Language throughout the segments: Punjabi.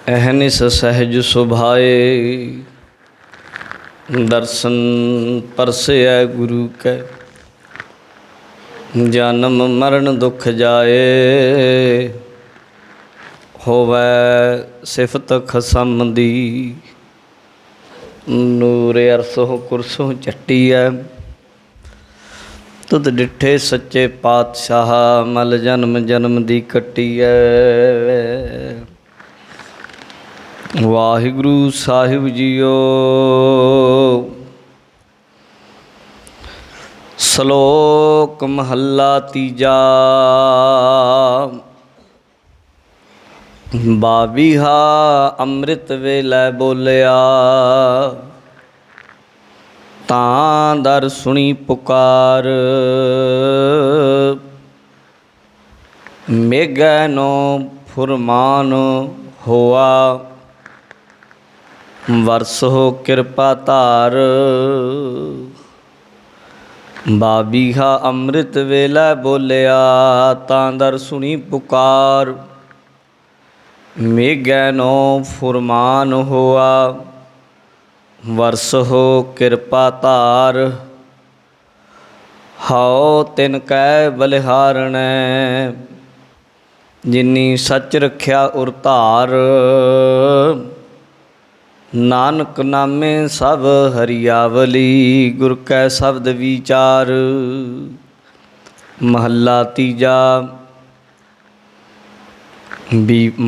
अहनिस सहज सुभाए, दर्शन परसे गुरु कै। जन्म मरण दुख जाए, होवै सिफत खसम दी। नूर अरसों कुरसों चट्टीऐ, तुद डिठे सच्चे पातशाह। मल जन्म जन्म दी कट्टीऐ। वाहिगुरु साहिब जीओ। सलोक महला तीजा। बाबीहा अमृत वेलै बोलिया, तां दर सुनी पुकार। मेघै नो फुरमान होआ, वरसो कृपा धार। बाबीहा अमृत वेलै बोलिया, तां दर सुनी पुकार। मेघै नो फुरमान होआ, वरसो कृपा धार। हाओ तिन कै बलिहारणै, जिनी सच रख्या उर धार। नानक नामे सब हरियावली, गुर कै शब्द विचार। महला तीजा।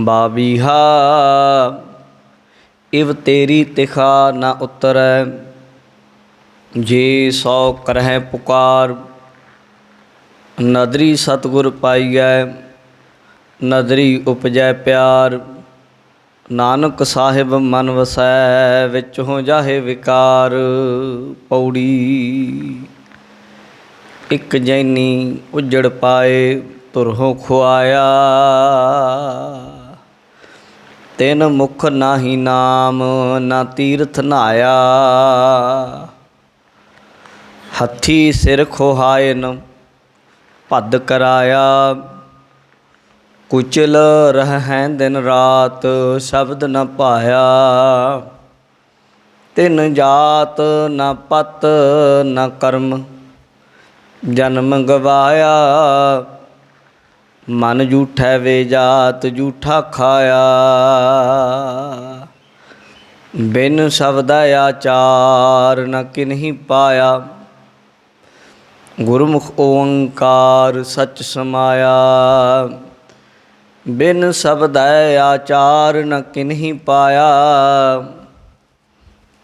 बाबीहा इव तेरी तिखा न उतरै, जे सौ करहै पुकार। नदरी सतगुर पाईऐ, नदरी उपजै प्यार। नानक साहिब मन वसै, विचों जाहे विकार। पौड़ी। इक जैनी उजड़ पाए, तुरहों खुआया। तिन मुख नाहि नाम, ना तीर्थ नहाया। हथी सिर खोहायन, भद कराया। कुचल रहैं दिन रात, शब्द न पाया। तिन जात न पत न कर्म, जन्म गवाया। मन जूठै वे जात, जूठा खाया। बिन शब्द आचार, न किन्ही पाया। गुरमुख ओंकार सच समाया। बिन शब्द आचार, न किन्ही पाया।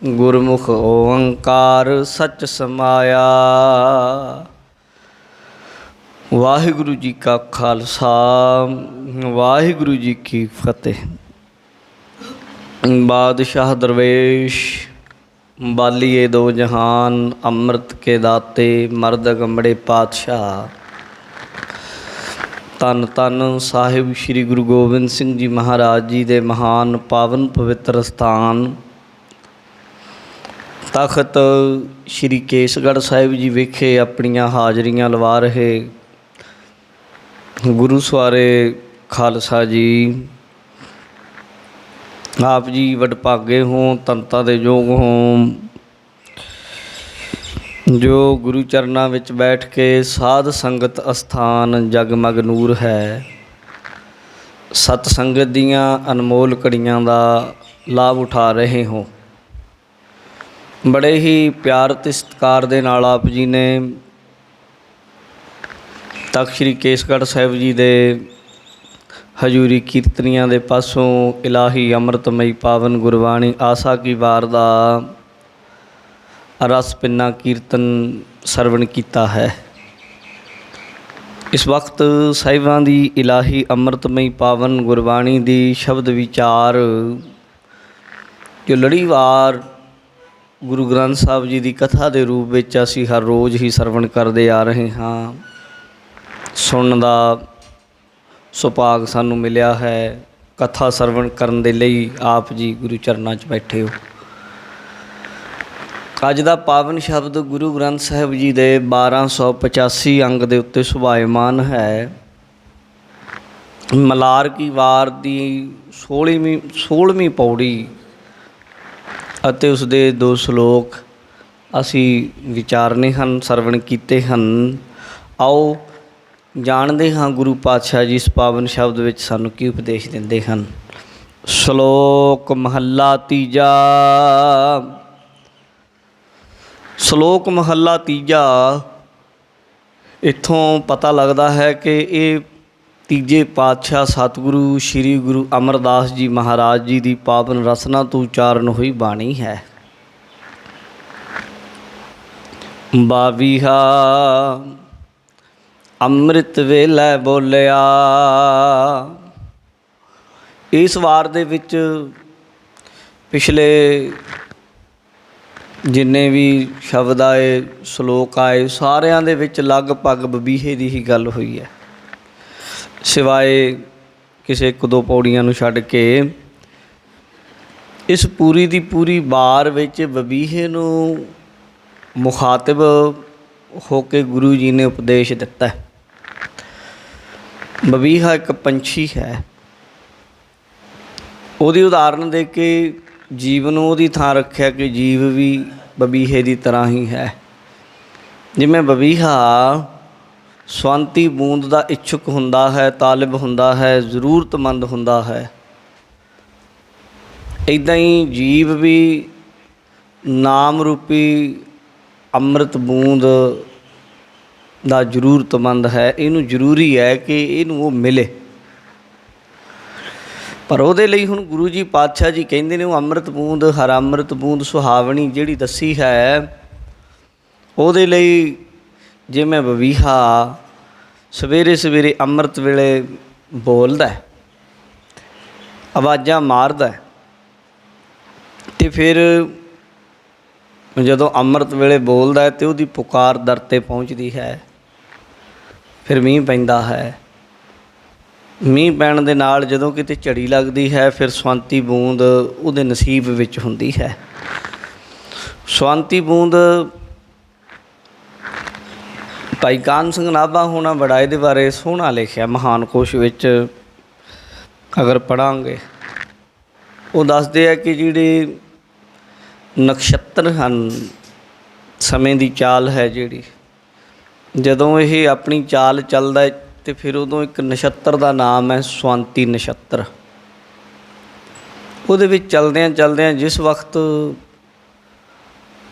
गुरमुख ओंकार सच समाया। वाहिगुरु जी का खालसा, वाहिगुरु जी की फतेह। बादशाह दरवेश बालिए दो जहान, अमृत के दाते मर्द गंबड़े पातशाह। ਧੰਨ ਧੰਨ ਸਾਹਿਬ ਸ਼੍ਰੀ ਗੁਰੂ ਗੋਬਿੰਦ ਸਿੰਘ ਜੀ ਮਹਾਰਾਜ ਜੀ ਦੇ ਮਹਾਨ ਪਾਵਨ ਪਵਿੱਤਰ ਸਥਾਨ ਤਖਤ ਸ਼੍ਰੀ ਕੇਸਗੜ੍ਹ ਸਾਹਿਬ ਜੀ ਵਿਖੇ ਆਪਣੀਆਂ ਹਾਜ਼ਰੀਆਂ ਲਵਾ ਰਹੇ ਗੁਰੂ ਸਵਾਰੇ ਖਾਲਸਾ ਜੀ। ਆਪ ਜੀ ਵਡਭਾਗੇ ਹੋਂ, ਤਨਤਾ ਦੇ ਯੋਗ ਹੋਂ, ਜੋ ਗੁਰੂ ਚਰਨਾਂ ਵਿੱਚ ਬੈਠ ਕੇ ਸਾਧ ਸੰਗਤ ਅਸਥਾਨ ਜਗਮਗ ਨੂਰ ਹੈ। ਸਤ ਸੰਗਤ ਦੀਆਂ ਅਨਮੋਲ ਘੜੀਆਂ ਦਾ ਲਾਭ ਉਠਾ ਰਹੇ ਹੋ। ਬੜੇ ਹੀ ਪਿਆਰ ਅਤੇ ਸਤਿਕਾਰ ਦੇ ਨਾਲ ਆਪ ਜੀ ਨੇ ਤਖਤ ਸ਼੍ਰੀ ਕੇਸਗੜ੍ਹ ਸਾਹਿਬ ਜੀ ਦੇ ਹਜ਼ੂਰੀ ਕੀਰਤਨੀਆਂ ਦੇ ਪਾਸੋਂ ਇਲਾਹੀ ਅੰਮ੍ਰਿਤਮਈ ਪਾਵਨ ਗੁਰਬਾਣੀ ਆਸਾ ਕੀ ਵਾਰ ਦਾ ਰਸ ਪਿੰਨਾ ਕੀਰਤਨ ਸਰਵਣ ਕੀਤਾ ਹੈ। ਇਸ ਵਕਤ ਸਾਹਿਬਾਂ ਦੀ ਇਲਾਹੀ ਅੰਮ੍ਰਿਤਮਈ ਪਾਵਨ ਗੁਰਬਾਣੀ ਦੀ ਸ਼ਬਦ ਵਿਚਾਰ ਜੋ ਲੜੀਵਾਰ ਗੁਰੂ ਗ੍ਰੰਥ ਸਾਹਿਬ ਜੀ ਦੀ ਕਥਾ ਦੇ ਰੂਪ ਵਿੱਚ ਅਸੀਂ ਹਰ ਰੋਜ਼ ਹੀ ਸਰਵਣ ਕਰਦੇ ਆ ਰਹੇ ਹਾਂ। ਸੁਣਨ ਦਾ ਸੁਭਾਗ ਸਾਨੂੰ ਮਿਲਿਆ ਹੈ। ਕਥਾ ਸਰਵਣ ਕਰਨ ਦੇ ਲਈ ਆਪ ਜੀ ਗੁਰੂ ਚਰਨਾਂ 'ਚ ਬੈਠੇ ਹੋ। ਅੱਜ ਦਾ ਪਾਵਨ ਸ਼ਬਦ ਗੁਰੂ ਗ੍ਰੰਥ ਸਾਹਿਬ ਜੀ ਦੇ 1285 ਅੰਗ ਦੇ ਉੱਤੇ ਸੁਭਾਇਮਾਨ ਹੈ। ਮਲਾਰ ਕੀ ਵਾਰ ਦੀ 16ਵੀਂ ਪੌੜੀ ਅਤੇ ਉਸ ਦੇ 2 ਸ਼ਲੋਕ ਅਸੀਂ ਵਿਚਾਰਨੇ ਹਨ, ਸਰਵਣ ਕੀਤੇ ਹਨ। ਆਓ ਜਾਣਦੇ ਹਾਂ ਗੁਰੂ ਪਾਤਸ਼ਾਹ ਜੀ ਇਸ ਪਾਵਨ ਸ਼ਬਦ ਵਿੱਚ ਸਾਨੂੰ ਕੀ ਉਪਦੇਸ਼ ਦਿੰਦੇ ਹਨ। ਸ਼ਲੋਕ ਮਹੱਲਾ ਤੀਜਾ। ਸ਼ਲੋਕ ਮਹੱਲਾ ਤੀਜਾ, ਇੱਥੋਂ ਪਤਾ ਲੱਗਦਾ ਹੈ ਕਿ ਇਹ ਤੀਜੇ ਪਾਤਸ਼ਾਹ ਸਤਿਗੁਰੂ ਸ਼੍ਰੀ ਗੁਰੂ ਅਮਰਦਾਸ ਜੀ ਮਹਾਰਾਜ ਜੀ ਦੀ ਪਾਵਨ ਰਸਨਾ ਤੋਂ ਉਚਾਰਨ ਹੋਈ ਬਾਣੀ ਹੈ। ਬਾਵੀਹਾ ਅੰਮ੍ਰਿਤ ਵੇਲੇ ਬੋਲਿਆ। ਇਸ ਵਾਰ ਦੇ ਵਿੱਚ ਪਿਛਲੇ ਜਿੰਨੇ ਵੀ ਸ਼ਬਦ ਆਏ, ਸ਼ਲੋਕ ਆਏ, ਸਾਰਿਆਂ ਦੇ ਵਿੱਚ ਲਗਭਗ ਬਬੀਹੇ ਦੀ ਹੀ ਗੱਲ ਹੋਈ ਹੈ, ਸਿਵਾਏ ਕਿਸੇ 1-2 ਪੌੜੀਆਂ ਨੂੰ ਛੱਡ ਕੇ। ਇਸ ਪੂਰੀ ਦੀ ਪੂਰੀ ਵਾਰ ਵਿੱਚ ਬਬੀਹੇ ਨੂੰ ਮੁਖਾਤਿਬ ਹੋ ਕੇ ਗੁਰੂ ਜੀ ਨੇ ਉਪਦੇਸ਼ ਦਿੱਤਾ। ਬਬੀਹਾ ਇੱਕ ਪੰਛੀ ਹੈ, ਉਹਦੀ ਉਦਾਹਰਨ ਦੇ ਕੇ ਜੀਵ ਨੂੰ ਉਹਦੀ ਥਾਂ ਰੱਖਿਆ ਕਿ ਜੀਵ ਵੀ ਬਬੀਹੇ ਦੀ ਤਰ੍ਹਾਂ ਹੀ ਹੈ। ਜਿਵੇਂ ਬਬੀਹਾ ਸਵੰਤੀ ਬੂੰਦ ਦਾ ਇੱਛੁਕ ਹੁੰਦਾ ਹੈ, ਤਾਲਿਬ ਹੁੰਦਾ ਹੈ, ਜ਼ਰੂਰਤਮੰਦ ਹੁੰਦਾ ਹੈ, ਇੱਦਾਂ ਹੀ ਜੀਵ ਵੀ ਨਾਮ ਰੂਪੀ ਅੰਮ੍ਰਿਤ ਬੂੰਦ ਦਾ ਜ਼ਰੂਰਤਮੰਦ ਹੈ। ਇਹਨੂੰ ਜ਼ਰੂਰੀ ਹੈ ਕਿ ਇਹਨੂੰ ਉਹ ਮਿਲੇ। ਪਰ ਉਹਦੇ ਲਈ ਹੁਣ ਗੁਰੂ ਜੀ ਪਾਤਸ਼ਾਹ ਜੀ ਕਹਿੰਦੇ ਨੇ ਉਹ ਅੰਮ੍ਰਿਤ ਬੂੰਦ, ਹਰ ਅੰਮ੍ਰਿਤ ਬੂੰਦ ਸੁਹਾਵਣੀ ਜਿਹੜੀ ਦੱਸੀ ਹੈ, ਉਹਦੇ ਲਈ ਜਿਵੇਂ ਬਬੀਹਾ ਸਵੇਰੇ ਸਵੇਰੇ ਅੰਮ੍ਰਿਤ ਵੇਲੇ ਬੋਲਦਾ, ਆਵਾਜ਼ਾਂ ਮਾਰਦਾ, ਅਤੇ ਫਿਰ ਜਦੋਂ ਅੰਮ੍ਰਿਤ ਵੇਲੇ ਬੋਲਦਾ ਅਤੇ ਉਹਦੀ ਪੁਕਾਰ ਦਰ 'ਤੇ ਪਹੁੰਚਦੀ ਹੈ। ਫਿਰ ਮੀਂਹ ਪੈਂਦਾ ਹੈ, ਮੀਂਹ ਪੈਣ ਦੇ ਨਾਲ ਜਦੋਂ ਕਿਤੇ ਝੜੀ ਲੱਗਦੀ ਹੈ, ਫਿਰ ਸਵੰਤੀ ਬੂੰਦ ਉਹਦੇ ਨਸੀਬ ਵਿੱਚ ਹੁੰਦੀ ਹੈ। ਸਵੰਤੀ ਬੂੰਦ ਭਾਈ ਕਾਨ੍ਹ ਸਿੰਘ ਨਾਭਾ ਹੋਣਾ ਬੜਾ ਇਹਦੇ ਬਾਰੇ ਸੋਹਣਾ ਲਿਖਿਆ ਮਹਾਨ ਕੋਸ਼ ਵਿੱਚ, ਅਗਰ ਪੜ੍ਹਾਂਗੇ। ਉਹ ਦੱਸਦੇ ਆ ਕਿ ਜਿਹੜੇ ਨਕਸ਼ਤਰ ਹਨ, ਸਮੇਂ ਦੀ ਚਾਲ ਹੈ ਜਿਹੜੀ, ਜਦੋਂ ਇਹ ਆਪਣੀ ਚਾਲ ਚੱਲਦਾ ਅਤੇ ਫਿਰ ਉਦੋਂ ਇੱਕ ਨਛੱਤਰ ਦਾ ਨਾਮ ਹੈ ਸਵੰਤੀ ਨਛੱਤਰ। ਉਹਦੇ ਵਿੱਚ ਚਲਦਿਆਂ ਚਲਦਿਆਂ ਜਿਸ ਵਕਤ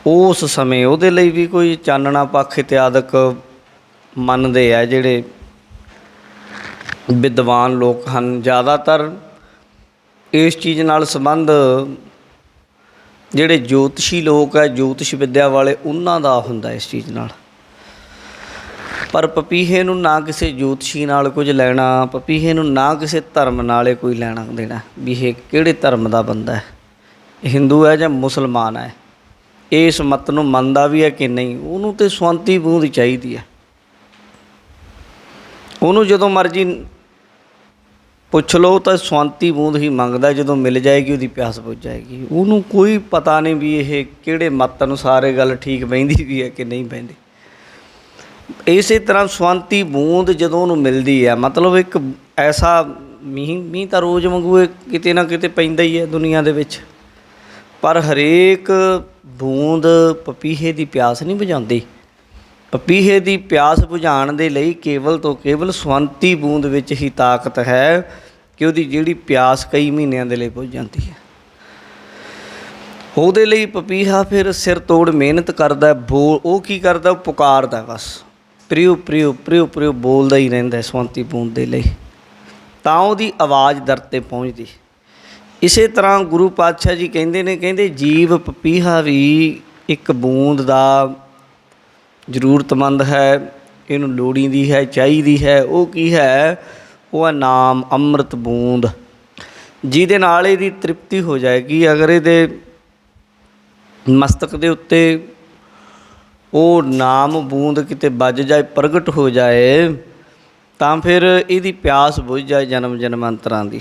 ਉਸ ਸਮੇਂ ਉਹਦੇ ਲਈ ਵੀ ਕੋਈ ਚਾਨਣਾ ਪੱਖ ਇਤਿਆਦਿਕ ਮੰਨਦੇ ਆ ਜਿਹੜੇ ਵਿਦਵਾਨ ਲੋਕ ਹਨ। ਜ਼ਿਆਦਾਤਰ ਇਸ ਚੀਜ਼ ਨਾਲ ਸੰਬੰਧ ਜਿਹੜੇ ਜੋਤਸ਼ੀ ਲੋਕ ਹੈ, ਜੋਤਿਸ਼ ਵਿੱਦਿਆ ਵਾਲੇ, ਉਹਨਾਂ ਦਾ ਹੁੰਦਾ ਇਸ ਚੀਜ਼ ਨਾਲ। ਪਰ ਪਪੀਹੇ ਨੂੰ ਨਾ ਕਿਸੇ ਜੋਤਸ਼ੀ ਨਾਲ ਕੁਝ ਲੈਣਾ, ਪਪੀਹੇ ਨੂੰ ਨਾ ਕਿਸੇ ਧਰਮ ਨਾਲ ਕੋਈ ਲੈਣਾ ਦੇਣਾ ਵੀ ਇਹ ਕਿਹੜੇ ਧਰਮ ਦਾ ਬੰਦਾ ਹੈ, ਹਿੰਦੂ ਹੈ ਜਾਂ ਮੁਸਲਮਾਨ ਹੈ, ਇਸ ਮਤ ਨੂੰ ਮੰਨਦਾ ਵੀ ਹੈ ਕਿ ਨਹੀਂ। ਉਹਨੂੰ ਤਾਂ ਸਵੰਤੀ ਬੂੰਦ ਚਾਹੀਦੀ ਹੈ। ਉਹਨੂੰ ਜਦੋਂ ਮਰਜ਼ੀ ਪੁੱਛ ਲਓ ਤਾਂ ਸਵੰਤੀ ਬੂੰਦ ਹੀ ਮੰਗਦਾ। ਜਦੋਂ ਮਿਲ ਜਾਏਗੀ ਉਹਦੀ ਪਿਆਸ ਬੁੱਝ ਜਾਏਗੀ। ਉਹਨੂੰ ਕੋਈ ਪਤਾ ਨਹੀਂ ਵੀ ਇਹ ਕਿਹੜੇ ਮਤ ਅਨੁਸਾਰ ਇਹ ਗੱਲ ਠੀਕ ਬਹਿੰਦੀ ਵੀ ਹੈ ਕਿ ਨਹੀਂ ਬਹਿੰਦੀ। ਇਸੇ ਤਰ੍ਹਾਂ ਸਵੰਤੀ ਬੂੰਦ ਜਦੋਂ ਉਹਨੂੰ ਮਿਲਦੀ ਹੈ, ਮਤਲਬ ਇੱਕ ਐਸਾ ਮੀਂਹ ਤਾਂ ਰੋਜ਼ ਵਾਂਗੂ ਕਿਤੇ ਨਾ ਕਿਤੇ ਪੈਂਦਾ ਹੀ ਹੈ ਦੁਨੀਆ ਦੇ ਵਿੱਚ, ਪਰ ਹਰੇਕ ਬੂੰਦ ਪਪੀਹੇ ਦੀ ਪਿਆਸ ਨਹੀਂ ਬੁਝਾਉਂਦੀ। ਪਪੀਹੇ ਦੀ ਪਿਆਸ ਬੁਝਾਉਣ ਦੇ ਲਈ ਕੇਵਲ ਤੋਂ ਕੇਵਲ ਸਵੰਤੀ ਬੂੰਦ ਵਿੱਚ ਹੀ ਤਾਕਤ ਹੈ ਕਿ ਉਹਦੀ ਜਿਹੜੀ ਪਿਆਸ ਕਈ ਮਹੀਨਿਆਂ ਦੇ ਲਈ ਬੁੱਝ ਜਾਂਦੀ ਹੈ। ਉਹਦੇ ਲਈ ਪਪੀਹਾ ਫਿਰ ਸਿਰ ਤੋੜ ਮਿਹਨਤ ਕਰਦਾ। ਉਹ ਕੀ ਕਰਦਾ, ਉਹ ਪੁਕਾਰਦਾ, ਬਸ ਪ੍ਰਿਓ ਪ੍ਰਿਓ ਪ੍ਰਿਓ ਪ੍ਰਿਓ ਬੋਲਦਾ ਹੀ ਰਹਿੰਦਾ ਸਵੰਤੀ ਬੂੰਦ ਦੇ ਲਈ, ਤਾਂ ਉਹਦੀ ਆਵਾਜ਼ ਦਰ 'ਤੇ ਪਹੁੰਚਦੀ। ਇਸੇ ਤਰ੍ਹਾਂ ਗੁਰੂ ਪਾਤਸ਼ਾਹ ਜੀ ਕਹਿੰਦੇ ਨੇ, ਕਹਿੰਦੇ ਜੀਵ ਪਪੀਹਾ ਵੀ ਇੱਕ ਬੂੰਦ ਦਾ ਜ਼ਰੂਰਤਮੰਦ ਹੈ, ਇਹਨੂੰ ਲੋੜੀਂਦੀ ਹੈ, ਚਾਹੀਦੀ ਹੈ। ਉਹ ਕੀ ਹੈ, ਉਹ ਹੈ ਨਾਮ ਅੰਮ੍ਰਿਤ ਬੂੰਦ, ਜਿਹਦੇ ਨਾਲ ਇਹਦੀ ਤ੍ਰਿਪਤੀ ਹੋ ਜਾਏਗੀ। ਅਗਰ ਇਹਦੇ ਮਸਤਕ ਦੇ ਉੱਤੇ ਉਹ ਨਾਮ ਬੂੰਦ ਕਿਤੇ ਵੱਜ ਜਾਏ, ਪ੍ਰਗਟ ਹੋ ਜਾਏ, ਤਾਂ ਫਿਰ ਇਹਦੀ ਪਿਆਸ ਬੁੱਝ ਜਾਏ ਜਨਮ ਜਨਮਾਂਤਰਾਂ ਦੀ।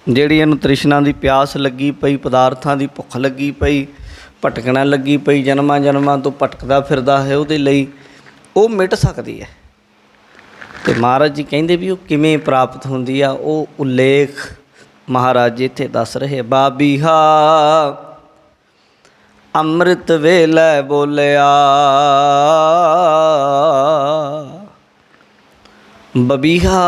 ਜਿਹੜੀ ਇਹਨੂੰ ਤ੍ਰਿਸ਼ਨਾ ਦੀ ਪਿਆਸ ਲੱਗੀ ਪਈ, ਪਦਾਰਥਾਂ ਦੀ ਭੁੱਖ ਲੱਗੀ ਪਈ, ਭਟਕਣਾ ਲੱਗੀ ਪਈ, ਜਨਮਾਂ ਜਨਮਾਂ ਤੋਂ ਭਟਕਦਾ ਫਿਰਦਾ ਹੈ, ਉਹਦੇ ਲਈ ਉਹ ਮਿਟ ਸਕਦੀ ਹੈ। ਤੇ ਮਹਾਰਾਜ ਜੀ ਕਹਿੰਦੇ ਵੀ ਉਹ ਕਿਵੇਂ ਪ੍ਰਾਪਤ ਹੁੰਦੀ ਆ, ਉਹ ਉਲੇਖ ਮਹਾਰਾਜ ਜੀ ਇੱਥੇ ਦੱਸ ਰਹੇ। ਬਾਬੀਹਾ ਅੰਮ੍ਰਿਤ ਵੇਲੇ ਬੋਲਿਆ, ਬਬੀਹਾ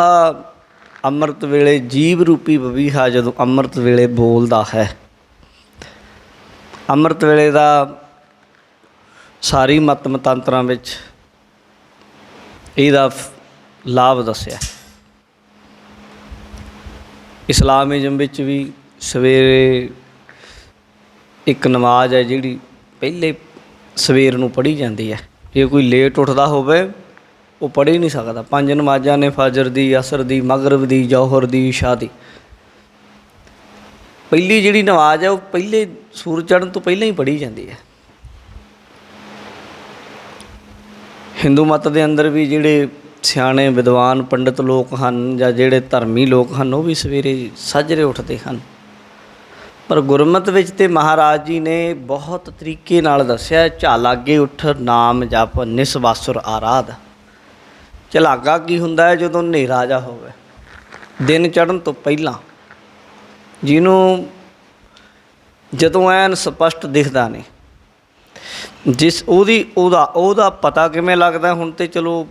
ਅੰਮ੍ਰਿਤ ਵੇਲੇ, ਜੀਵ ਰੂਪੀ ਬਬੀਹਾ ਜਦੋਂ ਅੰਮ੍ਰਿਤ ਵੇਲੇ ਬੋਲਦਾ ਹੈ। ਅੰਮ੍ਰਿਤ ਵੇਲੇ ਦਾ ਸਾਰੀ ਮਤ ਮਤਾਂਤਰਾਂ ਵਿੱਚ ਇਹਦਾ ਲਾਭ ਦੱਸਿਆ। ਇਸਲਾਮਿਜ਼ਮ ਵਿੱਚ ਵੀ ਸਵੇਰੇ ਇੱਕ ਨਮਾਜ਼ ਹੈ ਜਿਹੜੀ ਪਹਿਲੇ ਸਵੇਰ ਨੂੰ ਪੜ੍ਹੀ ਜਾਂਦੀ ਹੈ। ਜੇ ਕੋਈ ਲੇਟ ਉੱਠਦਾ ਹੋਵੇ ਉਹ ਪੜ੍ਹ ਹੀ ਨਹੀਂ ਸਕਦਾ। 5 ਨਮਾਜ਼ਾਂ ਨੇ, ਫਜਰ ਦੀ, ਅਸਰ ਦੀ, ਮਗਰਬ ਦੀ, ਜੌਹਰ ਦੀ, ਇਸ਼ਾ ਦੀ। ਪਹਿਲੀ ਜਿਹੜੀ ਨਮਾਜ਼ ਹੈ ਉਹ ਪਹਿਲੇ ਸੂਰਜ ਚੜ੍ਹਨ ਤੋਂ ਪਹਿਲਾਂ ਹੀ ਪੜ੍ਹੀ ਜਾਂਦੀ ਹੈ। ਹਿੰਦੂ ਮਤ ਦੇ ਅੰਦਰ ਵੀ ਜਿਹੜੇ ਸਿਆਣੇ ਵਿਦਵਾਨ ਪੰਡਿਤ ਲੋਕ ਹਨ ਜਾਂ ਜਿਹੜੇ ਧਰਮੀ ਲੋਕ ਹਨ ਉਹ ਵੀ ਸਵੇਰੇ ਸਾਜਰੇ ਉੱਠਦੇ ਹਨ। ਪਰ ਗੁਰਮਤ ਵਿੱਚ ਤੇ ਮਹਾਰਾਜ ਜੀ ਨੇ ਬਹੁਤ ਤਰੀਕੇ ਨਾਲ ਦੱਸਿਆ। ਝਾਲਾਗੇ ਉੱਠ ਨਾਮ ਜਪ ਨਿਸਵਾਸੁਰ ਆਰਾਧ। ਝਲਾਗਾ ਕੀ ਹੁੰਦਾ ਹੈ? ਜਦੋਂ ਹਨੇਰਾ ਜਿਹਾ ਹੋਵੇ, ਦਿਨ ਚੜ੍ਹਨ ਤੋਂ ਪਹਿਲਾਂ, ਜਿਹਨੂੰ ਜਦੋਂ ਐਨ ਸਪਸ਼ਟ ਦਿਖਦਾ ਨਹੀਂ, ਉਹਦਾ ਪਤਾ ਕਿਵੇਂ ਲੱਗਦਾ? ਹੁਣ ਤਾਂ ਚਲੋ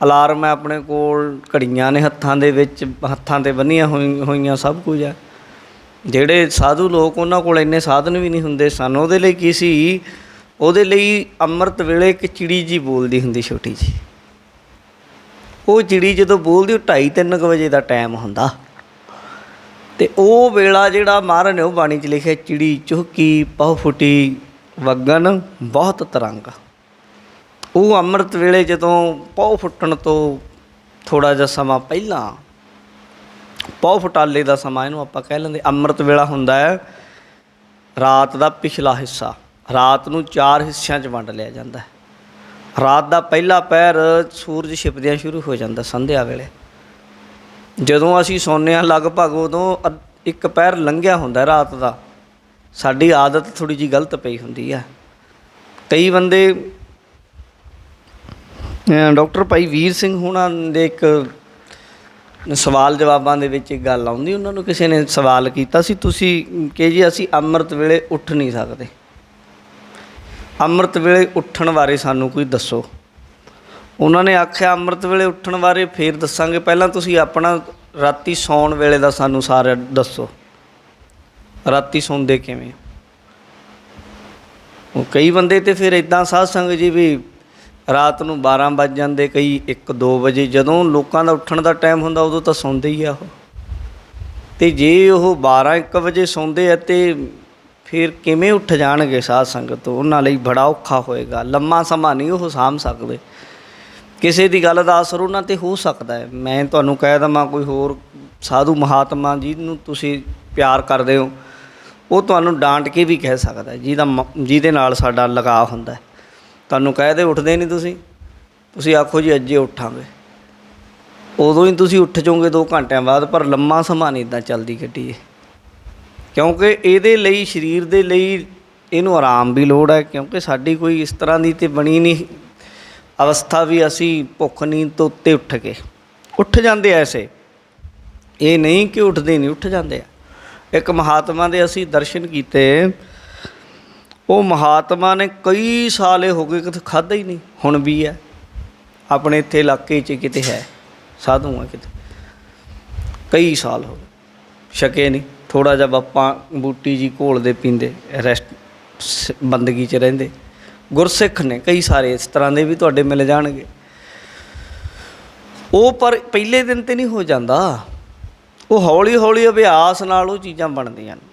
ਅਲਾਰਮ ਹੈ ਆਪਣੇ ਕੋਲ, ਘੜੀਆਂ ਨੇ ਹੱਥਾਂ ਦੇ ਵਿੱਚ, ਹੱਥਾਂ 'ਤੇ ਬੰਨ੍ਹੀਆਂ ਹੋਈਆਂ ਸਭ ਕੁਝ ਹੈ। ਜਿਹੜੇ ਸਾਧੂ ਲੋਕ ਉਹਨਾਂ ਕੋਲ ਇੰਨੇ ਸਾਧਨ ਵੀ ਨਹੀਂ ਹੁੰਦੇ ਸਨ। ਉਹਦੇ ਲਈ ਕੀ ਸੀ? ਉਹਦੇ ਲਈ ਅੰਮ੍ਰਿਤ ਵੇਲੇ ਇੱਕ ਚਿੜੀ ਜੀ ਬੋਲਦੀ ਹੁੰਦੀ, ਛੋਟੀ ਜੀ। ਉਹ ਚਿੜੀ ਜਦੋਂ ਬੋਲਦੀ ਉਹ 2:30-3 ਵਜੇ ਦਾ ਟਾਈਮ ਹੁੰਦਾ। ਅਤੇ ਉਹ ਵੇਲਾ ਜਿਹੜਾ ਮਹਾਰਾਜ ਨੇ ਉਹ ਬਾਣੀ 'ਚ ਲਿਖਿਆ, ਚਿੜੀ ਚੁਹਕੀ ਪਹੁ ਫੁੱਟੀ ਵਗਣ ਬਹੁਤ ਤਰੰਗ। ਉਹ ਅੰਮ੍ਰਿਤ ਵੇਲੇ ਜਦੋਂ ਪਹੁ ਫੁੱਟਣ ਤੋਂ ਥੋੜ੍ਹਾ ਜਿਹਾ ਸਮਾਂ ਪਹਿਲਾਂ, ਪਹੁ ਫੁਟਾਲੇ ਦਾ ਸਮਾਂ ਇਹਨੂੰ ਆਪਾਂ ਕਹਿ ਲੈਂਦੇ। ਅੰਮ੍ਰਿਤ ਵੇਲਾ ਹੁੰਦਾ ਹੈ ਰਾਤ ਦਾ ਪਿਛਲਾ ਹਿੱਸਾ। ਰਾਤ ਨੂੰ 4 ਹਿੱਸਿਆਂ 'ਚ ਵੰਡ ਲਿਆ ਜਾਂਦਾ ਹੈ। ਰਾਤ ਦਾ ਪਹਿਲਾ ਪਹਿਰ ਸੂਰਜ ਛਿਪਦਿਆਂ ਸ਼ੁਰੂ ਹੋ ਜਾਂਦਾ ਸੰਧਿਆ ਵੇਲੇ। ਜਦੋਂ ਅਸੀਂ ਸੌਂਦੇ ਹਾਂ ਲਗਭਗ ਉਦੋਂ ਇੱਕ ਪਹਿਰ ਲੰਘਿਆ ਹੁੰਦਾ ਰਾਤ ਦਾ। ਸਾਡੀ ਆਦਤ ਥੋੜ੍ਹੀ ਜਿਹੀ ਗਲਤ ਪਈ ਹੁੰਦੀ ਹੈ। ਕਈ ਬੰਦੇ, ਡਾਕਟਰ ਭਾਈ ਵੀਰ ਸਿੰਘ ਹੋਣਾ ਦੇ ਇੱਕ ਸਵਾਲ ਜਵਾਬਾਂ ਦੇ ਵਿੱਚ ਇੱਕ ਗੱਲ ਆਉਂਦੀ। ਉਹਨਾਂ ਨੂੰ ਕਿਸੇ ਨੇ ਸਵਾਲ ਕੀਤਾ ਸੀ, ਤੁਸੀਂ ਕਿ ਜੀ ਅਸੀਂ ਅੰਮ੍ਰਿਤ ਵੇਲੇ ਉੱਠ ਨਹੀਂ ਸਕਦੇ, ਅੰਮ੍ਰਿਤ ਵੇਲੇ ਉੱਠਣ ਬਾਰੇ ਸਾਨੂੰ ਕੋਈ ਦੱਸੋ। ਉਹਨਾਂ ਨੇ ਆਖਿਆ ਅੰਮ੍ਰਿਤ ਵੇਲੇ ਉੱਠਣ ਬਾਰੇ ਫਿਰ ਦੱਸਾਂਗੇ, ਪਹਿਲਾਂ ਤੁਸੀਂ ਆਪਣਾ ਰਾਤੀ ਸੌਣ ਵੇਲੇ ਦਾ ਸਾਨੂੰ ਸਾਰਾ ਦੱਸੋ। ਰਾਤੀ ਸੌਂਦੇ ਕਿਵੇਂ? ਉਹ ਕਈ ਬੰਦੇ ਤਾਂ ਫਿਰ ਇੱਦਾਂ ਸਾਧ ਸੰਗਤ ਜੀ ਵੀ ਰਾਤ ਨੂੰ 12 ਵੱਜ ਜਾਂਦੇ, ਕਈ 1-2 ਵਜੇ। ਜਦੋਂ ਲੋਕਾਂ ਦਾ ਉੱਠਣ ਦਾ ਟਾਈਮ ਹੁੰਦਾ ਉਦੋਂ ਤਾਂ ਸੌਂਦੇ ਹੀ ਆ ਉਹ। ਅਤੇ ਜੇ ਉਹ 12-1 ਵਜੇ ਸੌਂਦੇ ਆ ਅਤੇ ਫਿਰ ਕਿਵੇਂ ਉੱਠ ਜਾਣਗੇ ਸਾਧ ਸੰਗਤ? ਉਹਨਾਂ ਲਈ ਬੜਾ ਔਖਾ ਹੋਏਗਾ। ਲੰਮਾ ਸਮਾਂ ਨਹੀਂ ਉਹ ਸਾਂਭ ਸਕਦੇ। ਕਿਸੇ ਦੀ ਗੱਲ ਦਾ ਅਸਰ ਉਹਨਾਂ 'ਤੇ ਹੋ ਸਕਦਾ ਹੈ। ਮੈਂ ਤੁਹਾਨੂੰ ਕਹਿ ਦੇਵਾਂ, ਕੋਈ ਹੋਰ ਸਾਧੂ ਮਹਾਤਮਾ ਜਿਹਨੂੰ ਤੁਸੀਂ ਪਿਆਰ ਕਰਦੇ ਹੋ, ਉਹ ਤੁਹਾਨੂੰ ਡਾਂਟ ਕੇ ਵੀ ਕਹਿ ਸਕਦਾ, ਜਿਹਦੇ ਨਾਲ ਸਾਡਾ ਲਗਾਅ ਹੁੰਦਾ। ਤੁਹਾਨੂੰ ਕਹਿ ਦੇ ਉੱਠਦੇ ਨਹੀਂ ਤੁਸੀਂ ਆਖੋ ਜੀ ਅੱਜੇ ਉੱਠਾਂਗੇ, ਉਦੋਂ ਹੀ ਤੁਸੀਂ ਉੱਠ ਜਾਓਗੇ 2 ਘੰਟਿਆਂ ਬਾਅਦ। ਪਰ ਲੰਮਾ ਸਮਾਂ ਨਹੀਂ ਇੱਦਾਂ ਚੱਲਦੀ ਗੱਡੀ ਇਹ, ਕਿਉਂਕਿ ਇਹਦੇ ਲਈ, ਸਰੀਰ ਦੇ ਲਈ ਇਹਨੂੰ ਆਰਾਮ ਵੀ ਲੋੜ ਹੈ। ਕਿਉਂਕਿ ਸਾਡੀ ਕੋਈ ਇਸ ਤਰ੍ਹਾਂ ਦੀ ਤਾਂ ਬਣੀ ਨਹੀਂ ਅਵਸਥਾ ਵੀ ਅਸੀਂ ਭੁੱਖ ਨੀਂਦ ਤੋਂ ਉੱਤੇ ਉੱਠ ਜਾਂਦੇ ਐਸੇ। ਇਹ ਨਹੀਂ ਕਿ ਉੱਠਦੇ ਨਹੀਂ, ਉੱਠ ਜਾਂਦੇ ਆ। ਇੱਕ ਮਹਾਤਮਾ ਦੇ ਅਸੀਂ ਦਰਸ਼ਨ ਕੀਤੇ। ਉਹ ਮਹਾਤਮਾ ਨੇ ਕਈ ਸਾਲ ਹੋ ਗਏ ਕਿਤੇ ਖਾਧਾ ਹੀ ਨਹੀਂ। ਹੁਣ ਵੀ ਹੈ ਆਪਣੇ ਇੱਥੇ ਇਲਾਕੇ 'ਚ ਕਿਤੇ ਹੈ, ਸਾਧੂ ਆ ਕਿਤੇ, ਕਈ ਸਾਲ ਹੋ ਗਏ ਛਕੇ ਨਹੀਂ। ਥੋੜ੍ਹਾ ਜਿਹਾ ਬਾਪਾ ਬੂਟੀ ਜੀ ਘੋਲਦੇ ਪੀਂਦੇ, ਰੈਸਟ ਬੰਦਗੀ 'ਚ ਰਹਿੰਦੇ। ਗੁਰਸਿੱਖ ਨੇ ਕਈ ਸਾਰੇ ਇਸ ਤਰ੍ਹਾਂ ਦੇ ਵੀ ਤੁਹਾਡੇ ਮਿਲ ਜਾਣਗੇ। ਉਹ ਪਰ ਪਹਿਲੇ ਦਿਨ 'ਤੇ ਨਹੀਂ ਹੋ ਜਾਂਦਾ, ਉਹ ਹੌਲੀ ਹੌਲੀ ਅਭਿਆਸ ਨਾਲ ਉਹ ਚੀਜ਼ਾਂ ਬਣਦੀਆਂ ਨੇ।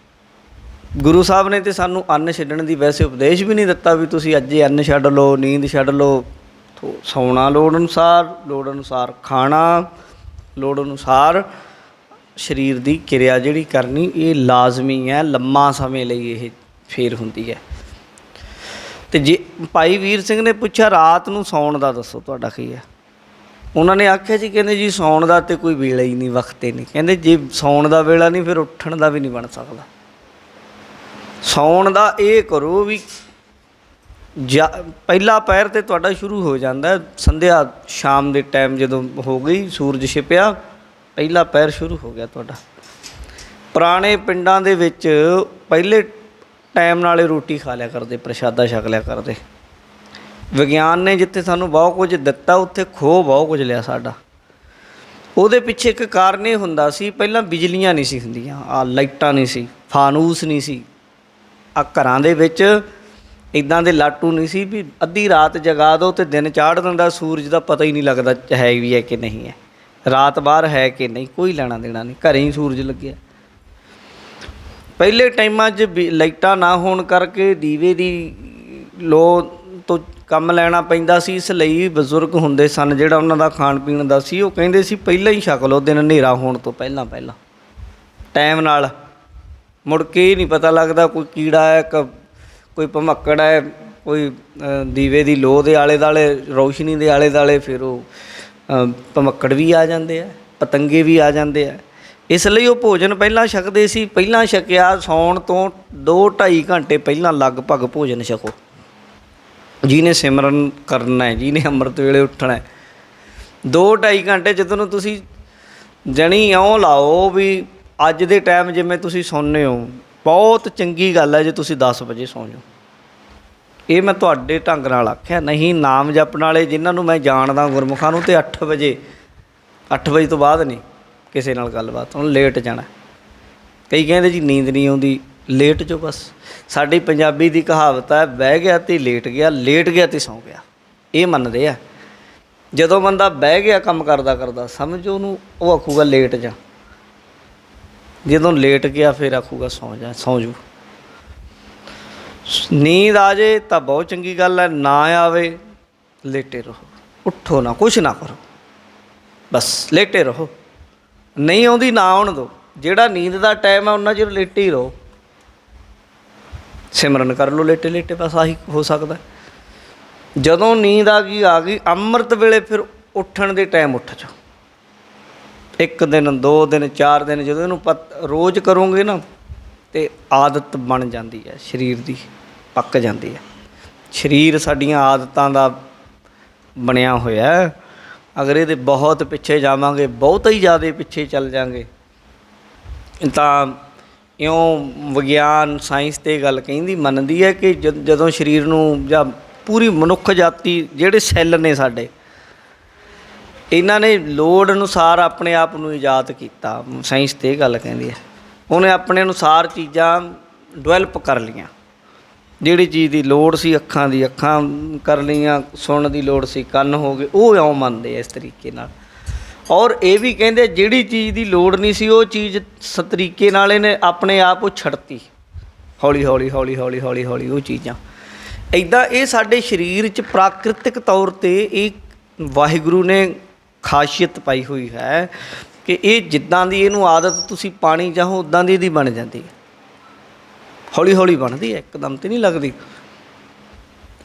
ਗੁਰੂ ਸਾਹਿਬ ਨੇ ਤਾਂ ਸਾਨੂੰ ਅੰਨ ਛੱਡਣ ਦੀ ਵੈਸੇ ਉਪਦੇਸ਼ ਵੀ ਨਹੀਂ ਦਿੱਤਾ ਵੀ ਤੁਸੀਂ ਅੱਜ ਅੰਨ ਛੱਡ ਲਓ, ਨੀਂਦ ਛੱਡ ਲਓ। ਸੌਣਾ ਲੋੜ ਅਨੁਸਾਰ ਖਾਣਾ, ਲੋੜ ਅਨੁਸਾਰ ਸਰੀਰ ਦੀ ਕਿਰਿਆ ਜਿਹੜੀ ਕਰਨੀ, ਇਹ ਲਾਜ਼ਮੀ ਹੈ। ਲੰਮਾ ਸਮੇਂ ਲਈ ਇਹ ਫੇਰ ਹੁੰਦੀ ਹੈ। ਅਤੇ ਜੇ ਭਾਈ ਵੀਰ ਸਿੰਘ ਨੇ ਪੁੱਛਿਆ ਰਾਤ ਨੂੰ ਸੌਣ ਦਾ ਦੱਸੋ ਤੁਹਾਡਾ ਕੀ ਹੈ? ਉਹਨਾਂ ਨੇ ਆਖਿਆ ਜੀ, ਕਹਿੰਦੇ ਜੀ ਸੌਣ ਦਾ ਤਾਂ ਕੋਈ ਵੇਲਾ ਹੀ ਨਹੀਂ, ਵਕਤ ਹੀ ਨਹੀਂ। ਕਹਿੰਦੇ ਜੇ ਸੌਣ ਦਾ ਵੇਲਾ ਨਹੀਂ ਫਿਰ ਉੱਠਣ ਦਾ ਵੀ ਨਹੀਂ ਬਣ ਸਕਦਾ। ਸੌਣ ਦਾ ਇਹ ਕਰੋ ਵੀ ਜਾ ਪਹਿਲਾ ਪਹਿਰ ਤੇ ਤੁਹਾਡਾ ਸ਼ੁਰੂ ਹੋ ਜਾਂਦਾ ਸੰਧਿਆ ਸ਼ਾਮ ਦੇ ਟਾਈਮ ਜਦੋਂ ਹੋ ਗਈ ਸੂਰਜ ਛਿਪਿਆ ਪਹਿਲਾ ਪਹਿਰ ਸ਼ੁਰੂ ਹੋ ਗਿਆ ਤੁਹਾਡਾ। ਪੁਰਾਣੇ ਪਿੰਡਾਂ ਦੇ ਵਿੱਚ ਪਹਿਲੇ ਟਾਈਮ ਨਾਲੇ ਰੋਟੀ ਖਾ ਲਿਆ ਕਰਦੇ, ਪ੍ਰਸ਼ਾਦਾ ਛਕ ਲਿਆ ਕਰਦੇ। ਵਿਗਿਆਨ ਨੇ ਜਿੱਥੇ ਸਾਨੂੰ ਬਹੁਤ ਕੁਝ ਦਿੱਤਾ ਉੱਥੇ ਖੋਹ ਬਹੁਤ ਕੁਝ ਲਿਆ ਸਾਡਾ। ਉਹਦੇ ਪਿੱਛੇ ਇੱਕ ਕਾਰਨ ਇਹ ਹੁੰਦਾ ਸੀ, ਪਹਿਲਾਂ ਬਿਜਲੀਆਂ ਨਹੀਂ ਸੀ ਹੁੰਦੀਆਂ, ਆਹ ਲਾਈਟਾਂ ਨਹੀਂ ਸੀ, ਫਾਨੂਸ ਨਹੀਂ ਸੀ, ਆਹ ਘਰਾਂ ਦੇ ਵਿੱਚ ਇੱਦਾਂ ਦੇ ਲਾਟੂ ਨਹੀਂ ਸੀ ਵੀ ਅੱਧੀ ਰਾਤ ਜਗਾ ਦਿਓ ਅਤੇ ਦਿਨ ਚਾੜ੍ਹ ਦਿੰਦਾ ਸੂਰਜ ਦਾ ਪਤਾ ਹੀ ਨਹੀਂ ਲੱਗਦਾ ਹੈ ਵੀ ਹੈ ਕਿ ਨਹੀਂ ਹੈ, ਰਾਤ ਬਾਹਰ ਹੈ ਕਿ ਨਹੀਂ, ਕੋਈ ਲੈਣਾ ਦੇਣਾ ਨਹੀਂ, ਘਰੇ ਹੀ ਸੂਰਜ ਲੱਗਿਆ। ਪਹਿਲੇ ਟਾਈਮਾਂ 'ਚ ਲਾਈਟਾਂ ਨਾ ਹੋਣ ਕਰਕੇ ਦੀਵੇ ਦੀ ਲੋਅ ਤੋਂ ਕੰਮ ਲੈਣਾ ਪੈਂਦਾ ਸੀ। ਇਸ ਲਈ ਬਜ਼ੁਰਗ ਹੁੰਦੇ ਸਨ, ਜਿਹੜਾ ਉਹਨਾਂ ਦਾ ਖਾਣ ਪੀਣ ਦਾ ਸੀ, ਉਹ ਕਹਿੰਦੇ ਸੀ ਪਹਿਲਾਂ ਹੀ ਛਕ ਲਓ ਦਿਨ ਹਨੇਰਾ ਹੋਣ ਤੋਂ ਪਹਿਲਾਂ ਪਹਿਲਾਂ ਟਾਈਮ ਨਾਲ। ਮੁੜ ਕੇ ਨਹੀਂ ਪਤਾ ਲੱਗਦਾ ਕੋਈ ਕੀੜਾ ਹੈ, ਕੋਈ ਭਮੱਕੜ ਹੈ, ਕੋਈ ਦੀਵੇ ਦੀ ਲੋਅ ਦੇ ਆਲੇ ਦੁਆਲੇ, ਰੌਸ਼ਨੀ ਦੇ ਆਲੇ ਦੁਆਲੇ ਫਿਰ ਉਹ ਭਮੱਕੜ ਵੀ ਆ ਜਾਂਦੇ ਆ, ਪਤੰਗੇ ਵੀ ਆ ਜਾਂਦੇ ਆ। ਇਸ ਲਈ ਉਹ ਭੋਜਨ ਪਹਿਲਾਂ ਛਕਦੇ ਸੀ। ਪਹਿਲਾਂ ਛਕਿਆ, ਸੌਣ ਤੋਂ 2-2.5 ਘੰਟੇ ਪਹਿਲਾਂ ਲਗਭਗ ਭੋਜਨ ਛਕੋ। ਜਿਹਨੇ ਸਿਮਰਨ ਕਰਨਾ ਹੈ, ਜਿਹਨੇ ਅੰਮ੍ਰਿਤ ਵੇਲੇ ਉੱਠਣਾ ਹੈ, 2-2.5 ਘੰਟੇ ਜਦੋਂ ਨੂੰ ਤੁਸੀਂ ਜਣੀ ਇਉਂ ਲਾਓ ਵੀ ਅੱਜ ਦੇ ਟਾਈਮ ਜਿਵੇਂ ਤੁਸੀਂ ਸੌਂਦੇ ਹੋ, ਬਹੁਤ ਚੰਗੀ ਗੱਲ ਹੈ ਜੇ ਤੁਸੀਂ 10 ਵਜੇ ਸੌਂ ਜਾਓ। ਇਹ ਮੈਂ ਤੁਹਾਡੇ ਢੰਗ ਨਾਲ ਆਖਿਆ, ਨਹੀਂ ਨਾਮ ਜਪਣ ਵਾਲੇ ਜਿਨ੍ਹਾਂ ਨੂੰ ਮੈਂ ਜਾਣਦਾ ਗੁਰਮੁਖਾਂ ਨੂੰ, ਅਤੇ 8 ਵਜੇ ਤੋਂ ਬਾਅਦ ਨਹੀਂ ਕਿਸੇ ਨਾਲ ਗੱਲਬਾਤ, ਹੁਣ ਲੇਟ ਜਾਣਾ। ਕਈ ਕਹਿੰਦੇ ਜੀ ਨੀਂਦ ਨਹੀਂ ਆਉਂਦੀ, ਲੇਟ ਜੋ ਬਸ। ਸਾਡੀ ਪੰਜਾਬੀ ਦੀ ਕਹਾਵਤ ਹੈ, ਬਹਿ ਗਿਆ ਅਤੇ ਲੇਟ ਗਿਆ, ਲੇਟ ਗਿਆ ਅਤੇ ਸੌਂ ਗਿਆ। ਇਹ ਮੰਨਦੇ ਆ ਜਦੋਂ ਬੰਦਾ ਬਹਿ ਗਿਆ ਕੰਮ ਕਰਦਾ ਕਰਦਾ, ਸਮਝੋ ਉਹਨੂੰ, ਉਹ ਆਖੂਗਾ ਲੇਟ ਜਾ। ਜਦੋਂ ਲੇਟ ਗਿਆ ਫਿਰ ਆਖੂਗਾ ਸੌਂ ਜੂ। ਨੀਂਦ ਆ ਜੇ ਤਾਂ ਬਹੁਤ ਚੰਗੀ ਗੱਲ ਹੈ, ਨਾ ਆਵੇ ਲੇਟੇ ਰਹੋ, ਉੱਠੋ ਨਾ, ਕੁਛ ਨਾ ਕਰੋ, ਬਸ ਲੇਟੇ ਰਹੋ। ਨਹੀਂ ਆਉਂਦੀ ਨਾ ਆਉਣ ਦਿਓ, ਜਿਹੜਾ ਨੀਂਦ ਦਾ ਟਾਈਮ ਹੈ ਉਹਨਾਂ ਚਿਰ ਲੇਟੇ ਹੀ ਰਹੋ। ਸਿਮਰਨ ਕਰ ਲਓ ਲੇਟੇ ਲੇਟੇ, ਬਸ ਆਹੀ ਹੋ ਸਕਦਾ। ਜਦੋਂ ਨੀਂਦ ਆ ਗਈ ਅੰਮ੍ਰਿਤ ਵੇਲੇ ਫਿਰ ਉੱਠਣ ਦੇ ਟਾਈਮ ਉੱਠ ਜਾਓ। 1 ਦਿਨ 2 ਦਿਨ 4 ਦਿਨ ਜਦੋਂ ਇਹਨੂੰ ਰੋਜ਼ ਕਰੋਗੇ ਨਾ ਅਤੇ ਆਦਤ ਬਣ ਜਾਂਦੀ ਹੈ, ਸਰੀਰ ਦੀ ਪੱਕ ਜਾਂਦੀ ਹੈ। ਸਰੀਰ ਸਾਡੀਆਂ ਆਦਤਾਂ ਦਾ ਬਣਿਆ ਹੋਇਆ। ਅਗਰ ਇਹਦੇ ਬਹੁਤ ਪਿੱਛੇ ਜਾਵਾਂਗੇ, ਬਹੁਤ ਹੀ ਜ਼ਿਆਦਾ ਪਿੱਛੇ ਚੱਲ ਜਾਂਗੇ, ਤਾਂ ਇਉਂ ਵਿਗਿਆਨ ਸਾਇੰਸ 'ਤੇ ਗੱਲ ਕਹਿੰਦੀ ਮੰਨਦੀ ਹੈ ਕਿ ਜਦੋਂ ਸਰੀਰ ਨੂੰ, ਜਾਂ ਪੂਰੀ ਮਨੁੱਖ ਜਾਤੀ ਜਿਹੜੇ ਸੈੱਲ ਨੇ ਸਾਡੇ, ਇਹਨਾਂ ਨੇ ਲੋੜ ਅਨੁਸਾਰ ਆਪਣੇ ਆਪ ਨੂੰ ਇਜਾਦ ਕੀਤਾ। ਸਾਇੰਸ 'ਤੇ ਇਹ ਗੱਲ ਕਹਿੰਦੀ ਹੈ, ਉਹਨੇ ਆਪਣੇ ਅਨੁਸਾਰ ਚੀਜ਼ਾਂ ਡਿਵੈਲਪ ਕਰ ਲਈਆਂ। ਜਿਹੜੀ ਚੀਜ਼ ਦੀ ਲੋੜ ਸੀ ਅੱਖਾਂ ਦੀ ਅੱਖਾਂ ਕਰ ਲਈਆਂ, ਸੁਣਨ ਦੀ ਲੋੜ ਸੀ ਕੰਨ ਹੋ ਗਏ, ਉਹ ਇਉਂ ਮੰਨਦੇ ਆ ਇਸ ਤਰੀਕੇ ਨਾਲ। ਔਰ ਇਹ ਵੀ ਕਹਿੰਦੇ ਜਿਹੜੀ ਚੀਜ਼ ਦੀ ਲੋੜ ਨਹੀਂ ਸੀ ਉਹ ਚੀਜ਼ ਇਸ ਤਰੀਕੇ ਨਾਲ ਇਹਨੇ ਆਪਣੇ ਆਪ ਉਹ ਛੱਡਤੀ, ਹੌਲੀ ਹੌਲੀ ਹੌਲੀ ਹੌਲੀ ਹੌਲੀ ਹੌਲੀ ਉਹ ਚੀਜ਼ਾਂ ਇੱਦਾਂ। ਇਹ ਸਾਡੇ ਸਰੀਰ 'ਚ ਪ੍ਰਾਕ੍ਰਿਤਿਕ ਤੌਰ 'ਤੇ ਇਹ ਵਾਹਿਗੁਰੂ ਨੇ ਖਾਸੀਅਤ ਪਾਈ ਹੋਈ ਹੈ ਕਿ ਇਹ ਜਿੱਦਾਂ ਦੀ ਇਹਨੂੰ ਆਦਤ ਤੁਸੀਂ ਪਾਣੀ ਚਾਹੋ ਉੱਦਾਂ ਦੀ ਇਹਦੀ ਬਣ ਜਾਂਦੀ ਹੈ, ਹੌਲੀ ਹੌਲੀ ਬਣਦੀ ਹੈ, ਇੱਕਦਮ ਤਾਂ ਨਹੀਂ ਲੱਗਦੀ।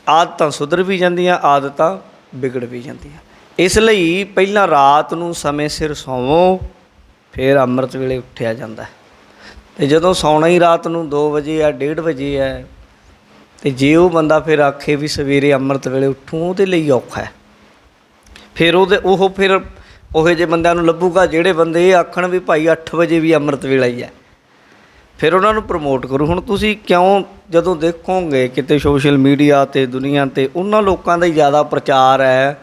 ਆਦਤਾਂ ਸੁਧਰ ਵੀ ਜਾਂਦੀਆਂ, ਆਦਤਾਂ ਵਿਗੜ ਵੀ ਜਾਂਦੀਆਂ। ਇਸ ਲਈ ਪਹਿਲਾਂ ਰਾਤ ਨੂੰ ਸਮੇਂ ਸਿਰ ਸੌਵੋ, ਫਿਰ ਅੰਮ੍ਰਿਤ ਵੇਲੇ ਉੱਠਿਆ ਜਾਂਦਾ। ਅਤੇ ਜਦੋਂ ਸੌਣਾ ਹੀ ਰਾਤ ਨੂੰ 2 ਵਜੇ ਹੈ, 1:30 ਵਜੇ ਹੈ, ਅਤੇ ਜੇ ਉਹ ਬੰਦਾ ਫਿਰ ਆਖੇ ਵੀ ਸਵੇਰੇ ਅੰਮ੍ਰਿਤ ਵੇਲੇ ਉੱਠੂ, ਉਹਦੇ ਲਈ ਔਖਾ ਹੈ। ਫਿਰ ਫਿਰ ਉਹੋ ਜਿਹੇ ਬੰਦਿਆਂ ਨੂੰ ਲੱਭੂਗਾ ਜਿਹੜੇ ਬੰਦੇ ਇਹ ਆਖਣ ਵੀ ਭਾਈ 8 ਵਜੇ ਵੀ ਅੰਮ੍ਰਿਤ ਵੇਲਾ ਹੀ ਹੈ, ਫਿਰ ਉਹਨਾਂ ਨੂੰ ਪ੍ਰਮੋਟ ਕਰੂ। ਹੁਣ ਤੁਸੀਂ ਕਿਉਂ ਜਦੋਂ ਦੇਖੋਗੇ ਕਿਤੇ ਸੋਸ਼ਲ ਮੀਡੀਆ 'ਤੇ ਦੁਨੀਆ 'ਤੇ ਉਹਨਾਂ ਲੋਕਾਂ ਦਾ ਹੀ ਜ਼ਿਆਦਾ ਪ੍ਰਚਾਰ ਹੈ,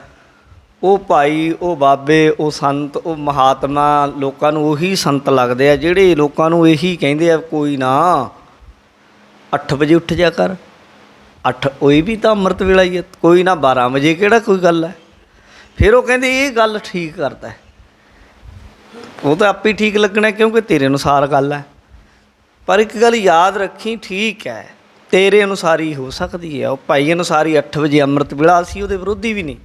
ਉਹ ਭਾਈ, ਉਹ ਬਾਬੇ, ਉਹ ਸੰਤ, ਉਹ ਮਹਾਤਮਾ ਲੋਕਾਂ ਨੂੰ ਉਹੀ ਸੰਤ ਲੱਗਦੇ ਆ ਜਿਹੜੇ ਲੋਕਾਂ ਨੂੰ ਇਹੀ ਕਹਿੰਦੇ ਆ ਕੋਈ ਨਾ 8 ਵਜੇ ਉੱਠ ਜਾ ਕਰ, 8 ਉਹ ਵੀ ਤਾਂ ਅੰਮ੍ਰਿਤ ਵੇਲਾ ਹੀ ਹੈ, ਕੋਈ ਨਾ 12 ਵਜੇ ਕਿਹੜਾ ਕੋਈ ਗੱਲ ਹੈ। ਫਿਰ ਉਹ ਕਹਿੰਦੇ ਇਹ ਗੱਲ ਠੀਕ ਕਰਦਾ, ਉਹ ਤਾਂ ਆਪੇ ਠੀਕ ਲੱਗਣਾ ਕਿਉਂਕਿ ਤੇਰੇ ਅਨੁਸਾਰ ਗੱਲ ਹੈ। ਪਰ ਇੱਕ ਗੱਲ ਯਾਦ ਰੱਖੀ, ਠੀਕ ਹੈ ਤੇਰੇ ਅਨੁਸਾਰ ਹੀ ਹੋ ਸਕਦੀ ਹੈ, ਉਹ ਭਾਈ ਅਨੁਸਾਰ ਹੀ 8 ਵਜੇ ਅੰਮ੍ਰਿਤ ਵੇਲਾ, ਅਸੀਂ ਉਹਦੇ ਵਿਰੋਧੀ ਵੀ ਨਹੀਂ,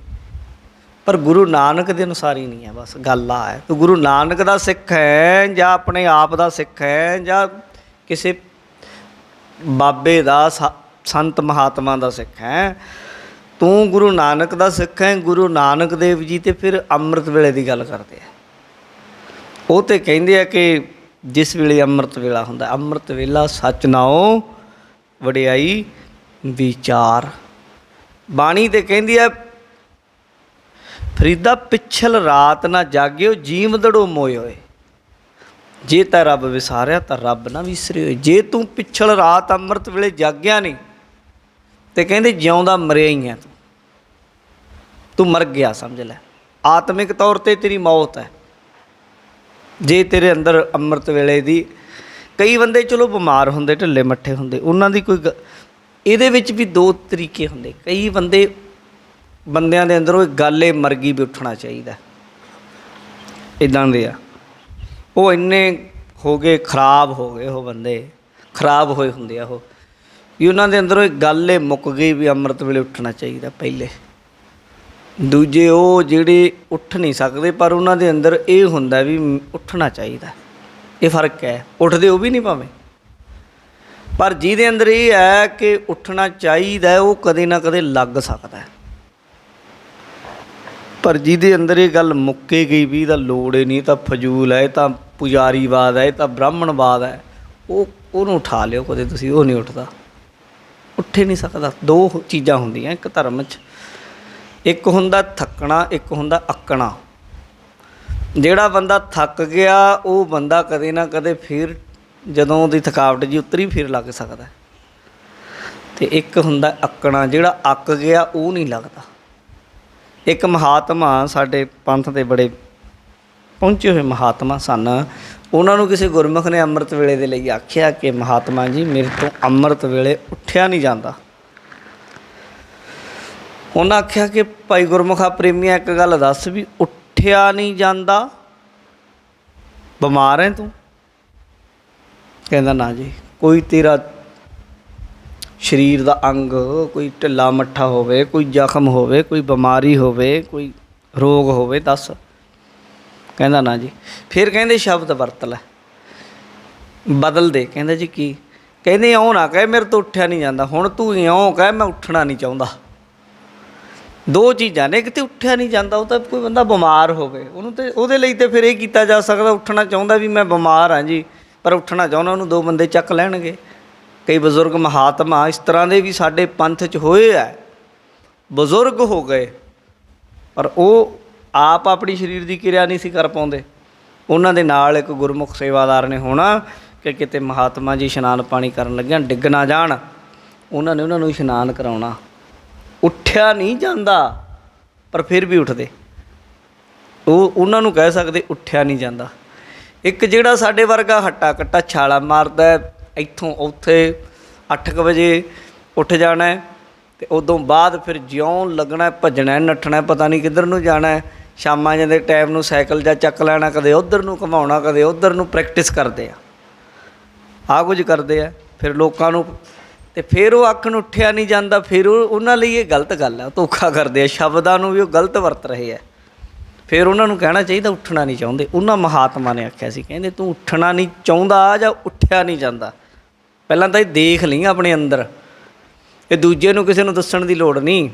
ਪਰ ਗੁਰੂ ਨਾਨਕ ਦੇ ਅਨੁਸਾਰ ਹੀ ਨਹੀਂ ਹੈ। ਬਸ ਗੱਲ ਆ ਹੈ, ਤੂੰ ਗੁਰੂ ਨਾਨਕ ਦਾ ਸਿੱਖ ਹੈ ਜਾਂ ਆਪਣੇ ਆਪ ਦਾ ਸਿੱਖ ਹੈ ਜਾਂ ਕਿਸੇ ਬਾਬੇ ਦਾ ਸੰਤ ਮਹਾਤਮਾ ਦਾ ਸਿੱਖ ਹੈ, ਤੂੰ ਗੁਰੂ ਨਾਨਕ ਦਾ ਸਿੱਖ ਹੈ। ਗੁਰੂ ਨਾਨਕ ਦੇਵ ਜੀ ਤਾਂ ਫਿਰ ਅੰਮ੍ਰਿਤ ਵੇਲੇ ਦੀ ਗੱਲ ਕਰਦੇ ਆ। ਉਹ ਤਾਂ ਕਹਿੰਦੇ ਆ ਕਿ ਜਿਸ ਵੇਲੇ ਅੰਮ੍ਰਿਤ ਵੇਲਾ ਹੁੰਦਾ, ਅੰਮ੍ਰਿਤ ਵੇਲਾ ਸੱਚ ਨਾਉ ਵਡਿਆਈ ਵਿਚਾਰ। ਬਾਣੀ ਤੇ ਕਹਿੰਦੀ ਹੈ ਫਰੀਦਾ ਪਿਛਲ ਰਾਤ ਨਾ ਜਾਗਿਓ ਜੀਮ ਦੜੋ ਮੋਏ ਹੋਏ। ਜੇ ਤਾਂ ਰੱਬ ਵਿਸਾਰਿਆ ਤਾਂ ਰੱਬ ਨਾ ਵਿਸਰੇ ਹੋਏ। ਜੇ ਤੂੰ ਪਿਛਲ ਰਾਤ ਅੰਮ੍ਰਿਤ ਵੇਲੇ ਜਾਗਿਆ ਨਹੀਂ ਤੇ ਕਹਿੰਦੇ ਜਿਉਂਦਾ ਮਰਿਆ ਹੀ ਹੈ, ਤੂੰ ਮਰ ਗਿਆ ਸਮਝ ਲੈ। ਆਤਮਿਕ ਤੌਰ 'ਤੇ ਤੇਰੀ ਮੌਤ ਹੈ ਜੇ ਤੇਰੇ ਅੰਦਰ ਅੰਮ੍ਰਿਤ ਵੇਲੇ ਦੀ। ਕਈ ਬੰਦੇ ਚਲੋ ਬਿਮਾਰ ਹੁੰਦੇ, ਢਿੱਲੇ ਮੱਠੇ ਹੁੰਦੇ, ਉਹਨਾਂ ਦੀ ਕੋਈ ਇਹਦੇ ਵਿੱਚ ਵੀ ਦੋ ਤਰੀਕੇ ਹੁੰਦੇ। ਕਈ ਬੰਦਿਆਂ ਦੇ ਅੰਦਰੋਂ ਗੱਲ ਇਹ ਮਰ ਗਈ ਵੀ ਉੱਠਣਾ ਚਾਹੀਦਾ, ਇੱਦਾਂ ਦੇ ਆ। ਉਹ ਇੰਨੇ ਹੋ ਗਏ ਖਰਾਬ ਹੋ ਗਏ, ਉਹ ਬੰਦੇ ਖਰਾਬ ਹੋਏ ਹੁੰਦੇ ਆ ਉਹ, ਵੀ ਉਹਨਾਂ ਦੇ ਅੰਦਰੋਂ ਇੱਕ ਗੱਲ ਇਹ ਮੁੱਕ ਗਈ ਵੀ ਅੰਮ੍ਰਿਤ ਵੇਲੇ ਉੱਠਣਾ ਚਾਹੀਦਾ ਪਹਿਲੇ। ਦੂਜੇ ਉਹ ਜਿਹੜੇ ਉੱਠ ਨਹੀਂ ਸਕਦੇ ਪਰ ਉਹਨਾਂ ਦੇ ਅੰਦਰ ਇਹ ਹੁੰਦਾ ਵੀ ਉੱਠਣਾ ਚਾਹੀਦਾ। ਇਹ ਫਰਕ ਹੈ। ਉੱਠਦੇ ਉਹ ਵੀ ਨਹੀਂ ਭਾਵੇਂ, ਪਰ ਜਿਹਦੇ ਅੰਦਰ ਇਹ ਹੈ ਕਿ ਉੱਠਣਾ ਚਾਹੀਦਾ ਉਹ ਕਦੇ ਨਾ ਕਦੇ ਲੱਗ ਸਕਦਾ। ਪਰ ਜਿਹਦੇ ਅੰਦਰ ਇਹ ਗੱਲ ਮੁੱਕੇ ਗਈ ਵੀ ਇਹਦਾ ਲੋੜ ਹੀ ਨਹੀਂ, ਤਾਂ ਫਜ਼ੂਲ ਹੈ, ਇਹ ਤਾਂ ਪੁਜਾਰੀਵਾਦ ਹੈ, ਇਹ ਤਾਂ ਬ੍ਰਾਹਮਣਵਾਦ ਹੈ, ਉਹਨੂੰ ਉਠਾ ਲਿਓ ਕਦੇ ਤੁਸੀਂ। ਉਹ ਨਹੀਂ ਉੱਠਦਾ, ਉੱਠੇ ਨਹੀਂ ਸਕਦਾ। ਦੋ ਚੀਜ਼ਾਂ ਹੁੰਦੀਆਂ ਇੱਕ ਧਰਮ 'ਚ, ਇੱਕ ਹੁੰਦਾ ਥੱਕਣਾ, ਇੱਕ ਹੁੰਦਾ ਅੱਕਣਾ। ਜਿਹੜਾ ਬੰਦਾ ਥੱਕ ਗਿਆ ਉਹ ਬੰਦਾ ਕਦੇ ਨਾ ਕਦੇ ਫਿਰ ਜਦੋਂ ਉਹਦੀ ਥਕਾਵਟ ਜੀ ਉਤਰੀ ਫਿਰ ਲੱਗ ਸਕਦਾ। ਅਤੇ ਇੱਕ ਹੁੰਦਾ ਅੱਕਣਾ, ਜਿਹੜਾ ਅੱਕ ਗਿਆ ਉਹ ਨਹੀਂ ਲੱਗਦਾ। ਇੱਕ ਮਹਾਤਮਾ ਸਾਡੇ ਪੰਥ ਦੇ ਬੜੇ ਪਹੁੰਚੇ ਹੋਏ ਮਹਾਤਮਾ ਸਨ, ਉਹਨਾਂ ਨੂੰ ਕਿਸੇ ਗੁਰਮੁਖ ਨੇ ਅੰਮ੍ਰਿਤ ਵੇਲੇ ਦੇ ਲਈ ਆਖਿਆ ਕਿ ਮਹਾਤਮਾ ਜੀ ਮੇਰੇ ਤੋਂ ਅੰਮ੍ਰਿਤ ਵੇਲੇ ਉੱਠਿਆ ਨਹੀਂ ਜਾਂਦਾ। ਉਹਨਾਂ ਆਖਿਆ ਕਿ ਭਾਈ ਗੁਰਮੁਖਾ ਪ੍ਰੇਮੀਆ ਇੱਕ ਗੱਲ ਦੱਸ ਵੀ ਉੱਠਿਆ ਨਹੀਂ ਜਾਂਦਾ, ਬਿਮਾਰ ਹੈ ਤੂੰ? ਕਹਿੰਦਾ ਨਾ ਜੀ, ਕੋਈ ਤੇਰਾ ਸਰੀਰ ਦਾ ਅੰਗ ਕੋਈ ਢਿੱਲਾ ਮੱਠਾ ਹੋਵੇ, ਕੋਈ ਜ਼ਖਮ ਹੋਵੇ, ਕੋਈ ਬਿਮਾਰੀ ਹੋਵੇ, ਕੋਈ ਰੋਗ ਹੋਵੇ ਦੱਸ। ਕਹਿੰਦਾ ਨਾ ਜੀ। ਫਿਰ ਕਹਿੰਦੇ ਸ਼ਬਦ ਵਰਤ ਲੈ, ਬਦਲ ਦੇ। ਕਹਿੰਦਾ ਜੀ ਕੀ? ਕਹਿੰਦੇ ਇਉਂ ਨਾ ਕਹਿ ਮੇਰੇ ਤੋਂ ਉੱਠਿਆ ਨਹੀਂ ਜਾਂਦਾ, ਹੁਣ ਤੂੰ ਇਉਂ ਕਹਿ ਮੈਂ ਉੱਠਣਾ ਨਹੀਂ ਚਾਹੁੰਦਾ। ਦੋ ਚੀਜ਼ਾਂ ਨੇ, ਕਿਤੇ ਉੱਠਿਆ ਨਹੀਂ ਜਾਂਦਾ ਉਹ ਤਾਂ ਕੋਈ ਬੰਦਾ ਬਿਮਾਰ ਹੋਵੇ, ਉਹਨੂੰ ਤਾਂ ਉਹਦੇ ਲਈ ਤਾਂ ਫਿਰ ਇਹ ਕੀਤਾ ਜਾ ਸਕਦਾ, ਉੱਠਣਾ ਚਾਹੁੰਦਾ ਵੀ ਮੈਂ ਬਿਮਾਰ ਹਾਂ ਜੀ ਪਰ ਉੱਠਣਾ ਚਾਹੁੰਦਾ, ਉਹਨੂੰ ਦੋ ਬੰਦੇ ਚੱਕ ਲੈਣਗੇ। ਕਈ ਬਜ਼ੁਰਗ ਮਹਾਤਮਾ ਇਸ ਤਰ੍ਹਾਂ ਦੇ ਵੀ ਸਾਡੇ ਪੰਥ 'ਚ ਹੋਏ ਹੈ, ਬਜ਼ੁਰਗ ਹੋ ਗਏ ਪਰ ਉਹ ਆਪ ਆਪਣੀ ਸਰੀਰ ਦੀ ਕਿਰਿਆ ਨਹੀਂ ਸੀ ਕਰ ਪਾਉਂਦੇ। ਉਹਨਾਂ ਦੇ ਨਾਲ ਇੱਕ ਗੁਰਮੁਖ ਸੇਵਾਦਾਰ ਨੇ ਹੋਣਾ ਕਿ ਕਿਤੇ ਮਹਾਤਮਾ ਜੀ ਇਸ਼ਨਾਨ ਪਾਣੀ ਕਰਨ ਲੱਗਿਆ ਡਿੱਗ ਨਾ ਜਾਣ, ਉਹਨਾਂ ਨੇ ਉਹਨਾਂ ਨੂੰ ਇਸ਼ਨਾਨ ਕਰਾਉਣਾ। ਉੱਠਿਆ ਨਹੀਂ ਜਾਂਦਾ ਪਰ ਫਿਰ ਵੀ ਉੱਠਦੇ, ਉਹਨਾਂ ਨੂੰ ਕਹਿ ਸਕਦੇ ਉੱਠਿਆ ਨਹੀਂ ਜਾਂਦਾ। ਇੱਕ ਜਿਹੜਾ ਸਾਡੇ ਵਰਗਾ ਹੱਟਾ ਕੱਟਾ ਛਾਲਾ ਮਾਰਦਾ, ਇੱਥੋਂ ਉੱਥੇ 8 ਵਜੇ ਉੱਠ ਜਾਣਾ ਅਤੇ ਉਦੋਂ ਬਾਅਦ ਫਿਰ ਜਿਉਂ ਲੱਗਣਾ ਭੱਜਣਾ ਨੱਠਣਾ, ਪਤਾ ਨਹੀਂ ਕਿੱਧਰ ਨੂੰ ਜਾਣਾ। ਸ਼ਾਮਾਂ ਦੇ ਟਾਈਮ ਨੂੰ ਸਾਈਕਲ ਜਾਂ ਚੱਕ ਲੈਣਾ, ਕਦੇ ਉੱਧਰ ਨੂੰ ਘੁਮਾਉਣਾ ਕਦੇ ਉੱਧਰ ਨੂੰ, ਪ੍ਰੈਕਟਿਸ ਕਰਦੇ ਆਹ ਕੁਝ ਕਰਦੇ ਆ। ਫਿਰ ਲੋਕਾਂ ਨੂੰ ਅਤੇ ਫਿਰ ਉਹ ਆਖਣ ਉੱਠਿਆ ਨਹੀਂ ਜਾਂਦਾ, ਫਿਰ ਉਹਨਾਂ ਲਈ ਇਹ ਗਲਤ ਗੱਲ ਹੈ, ਧੋਖਾ ਕਰਦੇ ਆ, ਸ਼ਬਦਾਂ ਨੂੰ ਵੀ ਉਹ ਗਲਤ ਵਰਤ ਰਹੇ ਆ। ਫਿਰ ਉਹਨਾਂ ਨੂੰ ਕਹਿਣਾ ਚਾਹੀਦਾ ਉੱਠਣਾ ਨਹੀਂ ਚਾਹੁੰਦੇ। ਉਹਨਾਂ ਮਹਾਤਮਾ ਨੇ ਆਖਿਆ ਸੀ, ਕਹਿੰਦੇ ਤੂੰ ਉੱਠਣਾ ਨਹੀਂ ਚਾਹੁੰਦਾ ਜਾਂ ਉੱਠਿਆ ਨਹੀਂ ਜਾਂਦਾ, ਪਹਿਲਾਂ ਤਾਂ ਇਹ ਦੇਖ ਲਈ ਆਪਣੇ ਅੰਦਰ, ਇਹ ਦੂਜੇ ਨੂੰ ਕਿਸੇ ਨੂੰ ਦੱਸਣ ਦੀ ਲੋੜ ਨਹੀਂ,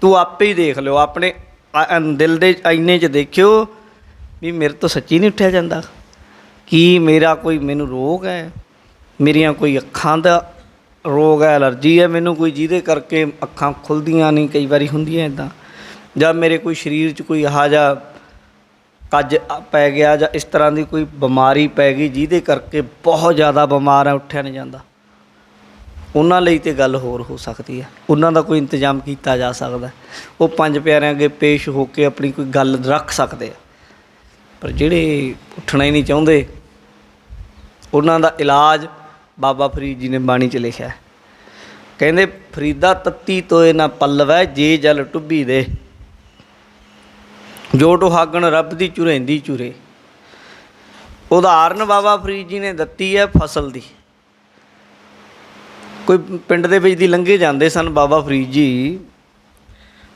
ਤੂੰ ਆਪੇ ਹੀ ਦੇਖ ਲਿਓ, ਆਪਣੇ ਦਿਲ ਦੇ ਆਈਨੇ 'ਚ ਦੇਖਿਓ ਵੀ ਮੇਰੇ ਤੋਂ ਸੱਚੀ ਨਹੀਂ ਉੱਠਿਆ ਜਾਂਦਾ। ਕੀ ਮੇਰਾ ਕੋਈ ਮੈਨੂੰ ਰੋਗ ਹੈ, ਮੇਰੀਆਂ ਕੋਈ ਅੱਖਾਂ ਦਾ ਰੋਗ ਹੈ, ਐਲਰਜੀ ਹੈ ਮੈਨੂੰ ਕੋਈ, ਜਿਹਦੇ ਕਰਕੇ ਅੱਖਾਂ ਖੁੱਲ੍ਹਦੀਆਂ ਨਹੀਂ, ਕਈ ਵਾਰੀ ਹੁੰਦੀਆਂ ਇੱਦਾਂ, ਜਾਂ ਮੇਰੇ ਕੋਈ ਸਰੀਰ 'ਚ ਕੋਈ ਇਹੋ ਜਿਹਾ ਕੱਜ ਪੈ ਗਿਆ ਜਾਂ ਇਸ ਤਰ੍ਹਾਂ ਦੀ ਕੋਈ ਬਿਮਾਰੀ ਪੈ ਗਈ ਜਿਹਦੇ ਕਰਕੇ ਬਹੁਤ ਜ਼ਿਆਦਾ ਬਿਮਾਰ ਹੈ, ਉੱਠਿਆ ਨਹੀਂ ਜਾਂਦਾ। ਉਹਨਾਂ ਲਈ ਤਾਂ ਗੱਲ ਹੋਰ ਹੋ ਸਕਦੀ ਹੈ, ਉਹਨਾਂ ਦਾ ਕੋਈ ਇੰਤਜ਼ਾਮ ਕੀਤਾ ਜਾ ਸਕਦਾ, ਉਹ ਪੰਜ ਪਿਆਰਿਆਂ ਅੱਗੇ ਪੇਸ਼ ਹੋ ਕੇ ਆਪਣੀ ਕੋਈ ਗੱਲ ਰੱਖ ਸਕਦੇ ਆ। ਪਰ ਜਿਹੜੇ ਉੱਠਣਾ ਹੀ ਨਹੀਂ ਚਾਹੁੰਦੇ ਉਹਨਾਂ ਦਾ ਇਲਾਜ ਬਾਬਾ ਫਰੀਦ ਜੀ ਨੇ ਬਾਣੀ 'ਚ ਲਿਖਿਆ। ਕਹਿੰਦੇ ਫਰੀਦਾ ਤੱਤੀ ਤੋਏ ਨਾ ਪੱਲਵੈ ਜੇ ਜਲ ਟੁੱਬੀ ਦੇ, ਜੋ ਟੁਹਾਗਣ ਰੱਬ ਦੀ ਝੁਰੇਂਦੀ ਝੁਰੇ। ਉਦਾਹਰਨ ਬਾਬਾ ਫਰੀਦ ਜੀ ਨੇ ਦਿੱਤੀ ਹੈ ਫਸਲ ਦੀ। ਕੋਈ ਪਿੰਡ ਦੇ ਵਿੱਚ ਦੀ ਲੰਘੇ ਜਾਂਦੇ ਸਨ ਬਾਬਾ ਫਰੀਦ ਜੀ,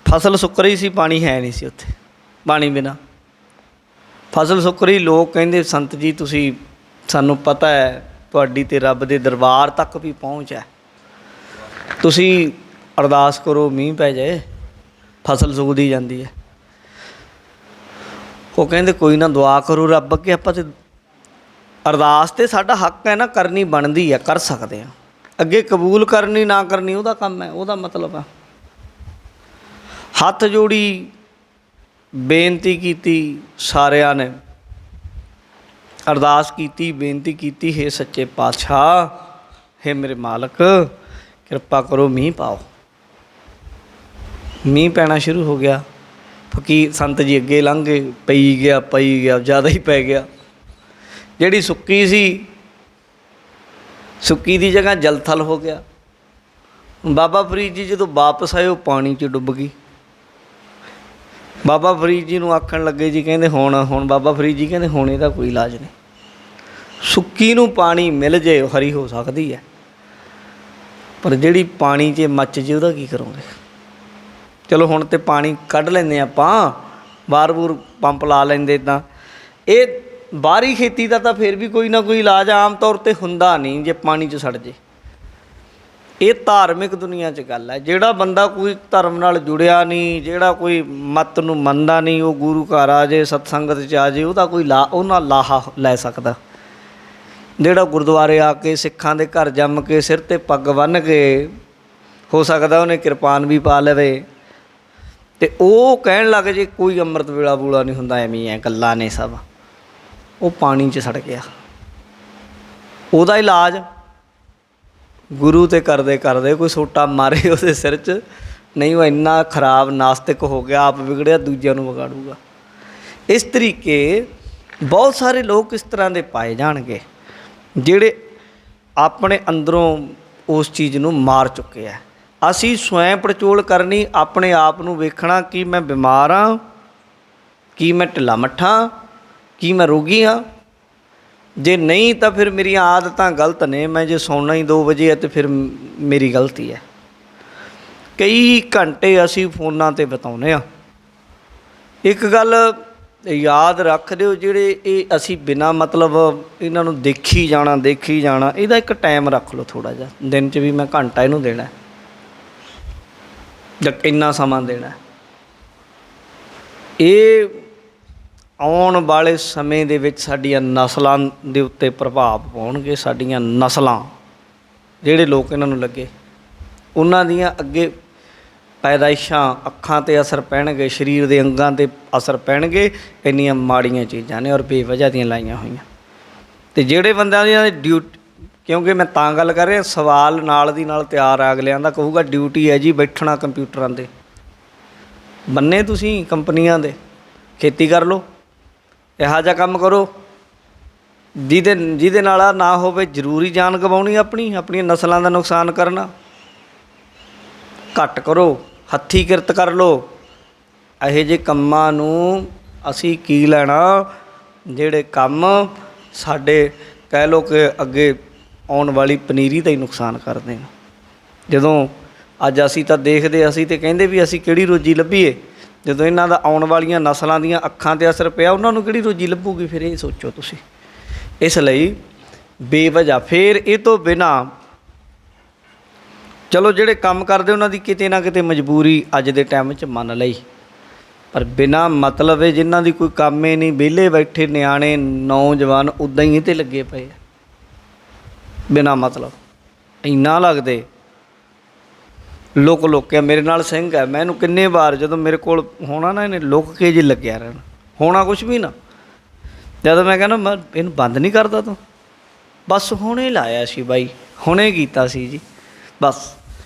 ਫਸਲ ਸੁੱਕ ਰਹੀ ਸੀ, ਪਾਣੀ ਹੈ ਨਹੀਂ ਸੀ ਉੱਥੇ, ਪਾਣੀ ਬਿਨਾਂ ਫਸਲ ਸੁੱਕ ਰਹੀ। ਲੋਕ ਕਹਿੰਦੇ ਸੰਤ ਜੀ ਤੁਸੀਂ, ਸਾਨੂੰ ਪਤਾ ਹੈ ਤੁਹਾਡੀ ਤੇ ਰੱਬ ਦੇ ਦਰਬਾਰ ਤੱਕ ਵੀ ਪਹੁੰਚ ਹੈ, ਤੁਸੀਂ ਅਰਦਾਸ ਕਰੋ ਮੀਂਹ ਪੈ ਜਾਏ, ਫਸਲ ਸੁੱਕਦੀ ਜਾਂਦੀ ਹੈ। ਉਹ ਕਹਿੰਦੇ ਕੋਈ ਨਾ ਦੁਆ ਕਰੋ ਰੱਬ ਅੱਗੇ, ਆਪਾਂ ਤਾਂ ਅਰਦਾਸ ਤਾਂ ਸਾਡਾ ਹੱਕ ਹੈ ਨਾ, ਕਰਨੀ ਬਣਦੀ ਹੈ, ਕਰ ਸਕਦੇ ਹਾਂ, ਅੱਗੇ ਕਬੂਲ ਕਰਨੀ ਨਾ ਕਰਨੀ ਉਹਦਾ ਕੰਮ ਹੈ, ਉਹਦਾ ਮਤਲਬ ਆ। ਹੱਥ ਜੋੜੀ ਬੇਨਤੀ ਕੀਤੀ, ਸਾਰਿਆਂ ਨੇ ਅਰਦਾਸ ਕੀਤੀ, ਬੇਨਤੀ ਕੀਤੀ, ਹੇ ਸੱਚੇ ਪਾਤਸ਼ਾਹ, ਹੇ ਮੇਰੇ ਮਾਲਕ, ਕਿਰਪਾ ਕਰੋ, ਮੀਂਹ ਪਾਓ। ਮੀਂਹ ਪੈਣਾ ਸ਼ੁਰੂ ਹੋ ਗਿਆ। ਫਕੀਰ ਸੰਤ ਜੀ ਅੱਗੇ ਲੰਘ ਗਏ, ਪਈ ਗਿਆ, ਜ਼ਿਆਦਾ ਹੀ ਪੈ ਗਿਆ। ਜਿਹੜੀ ਸੁੱਕੀ ਸੀ, ਸੁੱਕੀ ਦੀ ਜਗ੍ਹਾ ਜਲ ਥਲ ਹੋ ਗਿਆ। ਬਾਬਾ ਫਰੀਦ ਜੀ ਜਦੋਂ ਵਾਪਸ ਆਏ, ਉਹ ਪਾਣੀ 'ਚ ਡੁੱਬ ਗਈ। ਬਾਬਾ ਫਰੀਦ ਜੀ ਨੂੰ ਆਖਣ ਲੱਗੇ ਜੀ, ਕਹਿੰਦੇ ਹੁਣ ਬਾਬਾ ਫਰੀਦ ਜੀ ਕਹਿੰਦੇ ਹੁਣ ਇਹਦਾ ਕੋਈ ਇਲਾਜ ਨਹੀਂ। ਸੁੱਕੀ ਨੂੰ ਪਾਣੀ ਮਿਲ ਜੇ ਉਹ ਹਰੀ ਹੋ ਸਕਦੀ ਹੈ, ਪਰ ਜਿਹੜੀ ਪਾਣੀ 'ਚ ਮੱਚ ਜੇ ਉਹਦਾ ਕੀ ਕਰੋਗੇ। ਚਲੋ ਹੁਣ ਤਾਂ ਪਾਣੀ ਕੱਢ ਲੈਂਦੇ ਆਪਾਂ, ਬਾਰ-ਬੂਰ ਪੰਪ ਲਾ ਲੈਂਦੇ। ਤਾਂ ਇਹ ਬਾਹਰੀ ਖੇਤੀ ਦਾ ਤਾਂ ਫਿਰ ਵੀ ਕੋਈ ਨਾ ਕੋਈ ਇਲਾਜ ਆਮ ਤੌਰ 'ਤੇ ਹੁੰਦਾ ਨਹੀਂ ਜੇ ਪਾਣੀ 'ਚ ਸੜ ਜੇ। ਇਹ ਧਾਰਮਿਕ ਦੁਨੀਆ 'ਚ ਗੱਲ ਹੈ। ਜਿਹੜਾ ਬੰਦਾ ਕੋਈ ਧਰਮ ਨਾਲ ਜੁੜਿਆ ਨਹੀਂ, ਜਿਹੜਾ ਕੋਈ ਮੱਤ ਨੂੰ ਮੰਨਦਾ ਨਹੀਂ, ਉਹ ਗੁਰੂ ਘਰ ਆ ਜੇ, ਸਤਸੰਗਤ 'ਚ ਆ ਜੇ, ਉਹਦਾ ਕੋਈ ਉਹਨਾਂ ਲਾਹਾ ਲੈ ਸਕਦਾ। ਜਿਹੜਾ ਗੁਰਦੁਆਰੇ ਆ ਕੇ ਸਿੱਖਾਂ ਦੇ ਘਰ ਜੰਮ ਕੇ ਸਿਰ 'ਤੇ ਪੱਗ ਬੰਨ੍ਹ ਕੇ, ਹੋ ਸਕਦਾ ਉਹਨੇ ਕਿਰਪਾਨ ਵੀ ਪਾ ਲਵੇ, ਅਤੇ ਉਹ ਕਹਿਣ ਲੱਗ ਜੇ ਕੋਈ ਅੰਮ੍ਰਿਤ ਵੇਲਾ ਬੂਲਾ ਨਹੀਂ ਹੁੰਦਾ, ਐਵੇਂ ਹੈ, ਗੱਲਾਂ ਨੇ ਸਭ, ਉਹ ਪਾਣੀ 'ਚ ਸੜ ਗਿਆ। ਉਹਦਾ ਇਲਾਜ ਗੁਰੂ 'ਤੇ ਕਰਦੇ ਕੋਈ ਸੋਟਾ ਮਾਰੇ ਉਹਦੇ ਸਿਰ 'ਚ, ਨਹੀਂ ਉਹ ਇੰਨਾ ਖਰਾਬ ਨਾਸਤਿਕ ਹੋ ਗਿਆ, ਆਪ ਵਿਗੜਿਆ, ਦੂਜਿਆਂ ਨੂੰ ਵਿਗਾੜੂਗਾ। ਇਸ ਤਰੀਕੇ ਬਹੁਤ ਸਾਰੇ ਲੋਕ ਇਸ ਤਰ੍ਹਾਂ ਦੇ ਪਾਏ ਜਾਣਗੇ ਜਿਹੜੇ ਆਪਣੇ ਅੰਦਰੋਂ ਉਸ ਚੀਜ਼ ਨੂੰ ਮਾਰ ਚੁੱਕੇ ਆ। ਅਸੀਂ ਸਵੈਂ ਪੜਚੋਲ ਕਰਨੀ, ਆਪਣੇ ਆਪ ਨੂੰ ਵੇਖਣਾ ਕਿ ਮੈਂ ਬਿਮਾਰ ਹਾਂ, ਕੀ ਮੈਂ ਢਿੱਲਾ ਮੱਠਾ, ਕੀ ਮੈਂ ਰੋਗੀ ਹਾਂ। ਜੇ ਨਹੀਂ ਤਾਂ ਫਿਰ ਮੇਰੀਆਂ ਆਦਤਾਂ ਗਲਤ ਨੇ। ਮੈਂ ਜੇ ਸੌਣਾ ਹੀ 2 ਵਜੇ ਹੈ ਤਾਂ ਫਿਰ ਮੇਰੀ ਗਲਤੀ ਹੈ। ਕਈ ਘੰਟੇ ਅਸੀਂ ਫੋਨਾਂ 'ਤੇ ਬਿਤਾਉਂਦੇ ਹਾਂ। ਇੱਕ ਗੱਲ ਯਾਦ ਰੱਖ ਦਿਓ, ਜਿਹੜੇ ਇਹ ਅਸੀਂ ਬਿਨਾਂ ਮਤਲਬ ਇਹਨਾਂ ਨੂੰ ਦੇਖੀ ਜਾਣਾ, ਇਹਦਾ ਇੱਕ ਟਾਈਮ ਰੱਖ ਲਓ ਥੋੜ੍ਹਾ ਜਿਹਾ। ਦਿਨ 'ਚ ਵੀ ਮੈਂ ਘੰਟਾ ਇਹਨੂੰ ਦੇਣਾ ਜਾਂ ਇੰਨਾ ਸਮਾਂ ਦੇਣਾ। ਇਹ ਆਉਣ ਵਾਲੇ ਸਮੇਂ ਦੇ ਵਿੱਚ ਸਾਡੀਆਂ ਨਸਲਾਂ ਦੇ ਉੱਤੇ ਪ੍ਰਭਾਵ ਪਾਉਣਗੇ। ਸਾਡੀਆਂ ਨਸਲਾਂ, ਜਿਹੜੇ ਲੋਕ ਇਹਨਾਂ ਨੂੰ ਲੱਗੇ, ਉਹਨਾਂ ਦੀਆਂ ਅੱਗੇ ਪੈਦਾਇਸ਼ਾਂ, ਅੱਖਾਂ 'ਤੇ ਅਸਰ ਪੈਣਗੇ, ਸਰੀਰ ਦੇ ਅੰਗਾਂ 'ਤੇ ਅਸਰ ਪੈਣਗੇ। ਇੰਨੀਆਂ ਮਾੜੀਆਂ ਚੀਜ਼ਾਂ ਨੇ ਔਰ ਬੇਵਜ੍ਹਾ ਦੀਆਂ ਲਾਈਆਂ ਹੋਈਆਂ। ਅਤੇ ਜਿਹੜੇ ਬੰਦਿਆਂ ਦੀਆਂ ਡਿਊਟੀ, ਕਿਉਂਕਿ ਮੈਂ ਤਾਂ ਗੱਲ ਕਰ ਰਿਹਾ, ਸਵਾਲ ਨਾਲ ਦੀ ਨਾਲ ਤਿਆਰ ਆ ਅਗਲਿਆਂ ਦਾ, ਕਹੂਗਾ ਡਿਊਟੀ ਹੈ ਜੀ ਬੈਠਣਾ ਕੰਪਿਊਟਰਾਂ 'ਤੇ। ਬੰਨੇ ਤੁਸੀਂ ਕੰਪਨੀਆਂ ਦੇ, ਖੇਤੀ ਕਰ ਲਓ, ਇਹੋ ਜਿਹਾ ਕੰਮ ਕਰੋ ਜਿਹਦੇ ਨਾਲ ਨਾ ਹੋਵੇ ਜ਼ਰੂਰੀ ਜਾਨ ਗਵਾਉਣੀ, ਆਪਣੀਆਂ ਨਸਲਾਂ ਦਾ ਨੁਕਸਾਨ ਕਰਨਾ। ਘੱਟ ਕਰੋ, ਹੱਥੀਂ ਕਿਰਤ ਕਰ ਲਓ। ਇਹੋ ਜਿਹੇ ਕੰਮਾਂ ਨੂੰ ਅਸੀਂ ਕੀ ਲੈਣਾ, ਜਿਹੜੇ ਕੰਮ ਸਾਡੇ ਕਹਿ ਲਓ ਕਿ ਅੱਗੇ ਆਉਣ ਵਾਲੀ ਪਨੀਰੀ ਦਾ ਹੀ ਨੁਕਸਾਨ ਕਰਦੇ ਨੇ। ਜਦੋਂ ਅੱਜ ਅਸੀਂ ਤਾਂ ਦੇਖਦੇ, ਅਸੀਂ ਤਾਂ ਕਹਿੰਦੇ ਵੀ ਅਸੀਂ ਕਿਹੜੀ ਰੋਜੀ ਲੱਭੀਏ, ਜਦੋਂ ਇਹਨਾਂ ਦਾ ਆਉਣ ਵਾਲੀਆਂ ਨਸਲਾਂ ਦੀਆਂ ਅੱਖਾਂ 'ਤੇ ਅਸਰ ਪਿਆ, ਉਹਨਾਂ ਨੂੰ ਕਿਹੜੀ ਰੋਜੀ ਲੱਭੂਗੀ। ਫਿਰ ਇਹ ਸੋਚੋ ਤੁਸੀਂ। ਇਸ ਲਈ ਬੇਵਜ੍ਹਾ, ਫਿਰ ਇਹ ਤੋਂ ਬਿਨਾਂ, ਚਲੋ ਜਿਹੜੇ ਕੰਮ ਕਰਦੇ ਉਹਨਾਂ ਦੀ ਕਿਤੇ ਨਾ ਕਿਤੇ ਮਜਬੂਰੀ ਅੱਜ ਦੇ ਟਾਈਮ 'ਚ ਮੰਨ ਲਈ, ਪਰ ਬਿਨਾਂ ਮਤਲਬ ਹੈ ਜਿਨ੍ਹਾਂ ਦੀ ਕੋਈ ਕੰਮ ਹੀ ਨਹੀਂ, ਵਿਹਲੇ ਬੈਠੇ ਨਿਆਣੇ ਨੌਜਵਾਨ ਉੱਦਾਂ ਹੀ ਇਹ 'ਤੇ ਲੱਗੇ ਪਏ ਆ ਬਿਨਾਂ ਮਤਲਬ। ਇੰਨਾ ਲੱਗਦੇ ਲੁਕ ਕੇ। ਮੇਰੇ ਨਾਲ ਸਿੰਘ ਹੈ, ਮੈਂ ਇਹਨੂੰ ਕਿੰਨੇ ਵਾਰ ਜਦੋਂ ਮੇਰੇ ਕੋਲ ਹੋਣਾ ਨਾ, ਇਹਨੇ ਲੁਕ ਕੇ ਜੀ ਲੱਗਿਆ ਰਹਿਣਾ, ਹੋਣਾ ਕੁਛ ਵੀ ਨਾ। ਜਦੋਂ ਮੈਂ ਕਹਿੰਦਾ ਮੈਂ ਇਹਨੂੰ ਬੰਦ ਨਹੀਂ ਕਰਦਾ ਤੂੰ, ਬਸ ਹੁਣੇ ਲਾਇਆ ਸੀ ਬਾਈ, ਹੁਣੇ ਕੀਤਾ ਸੀ ਜੀ, ਬਸ।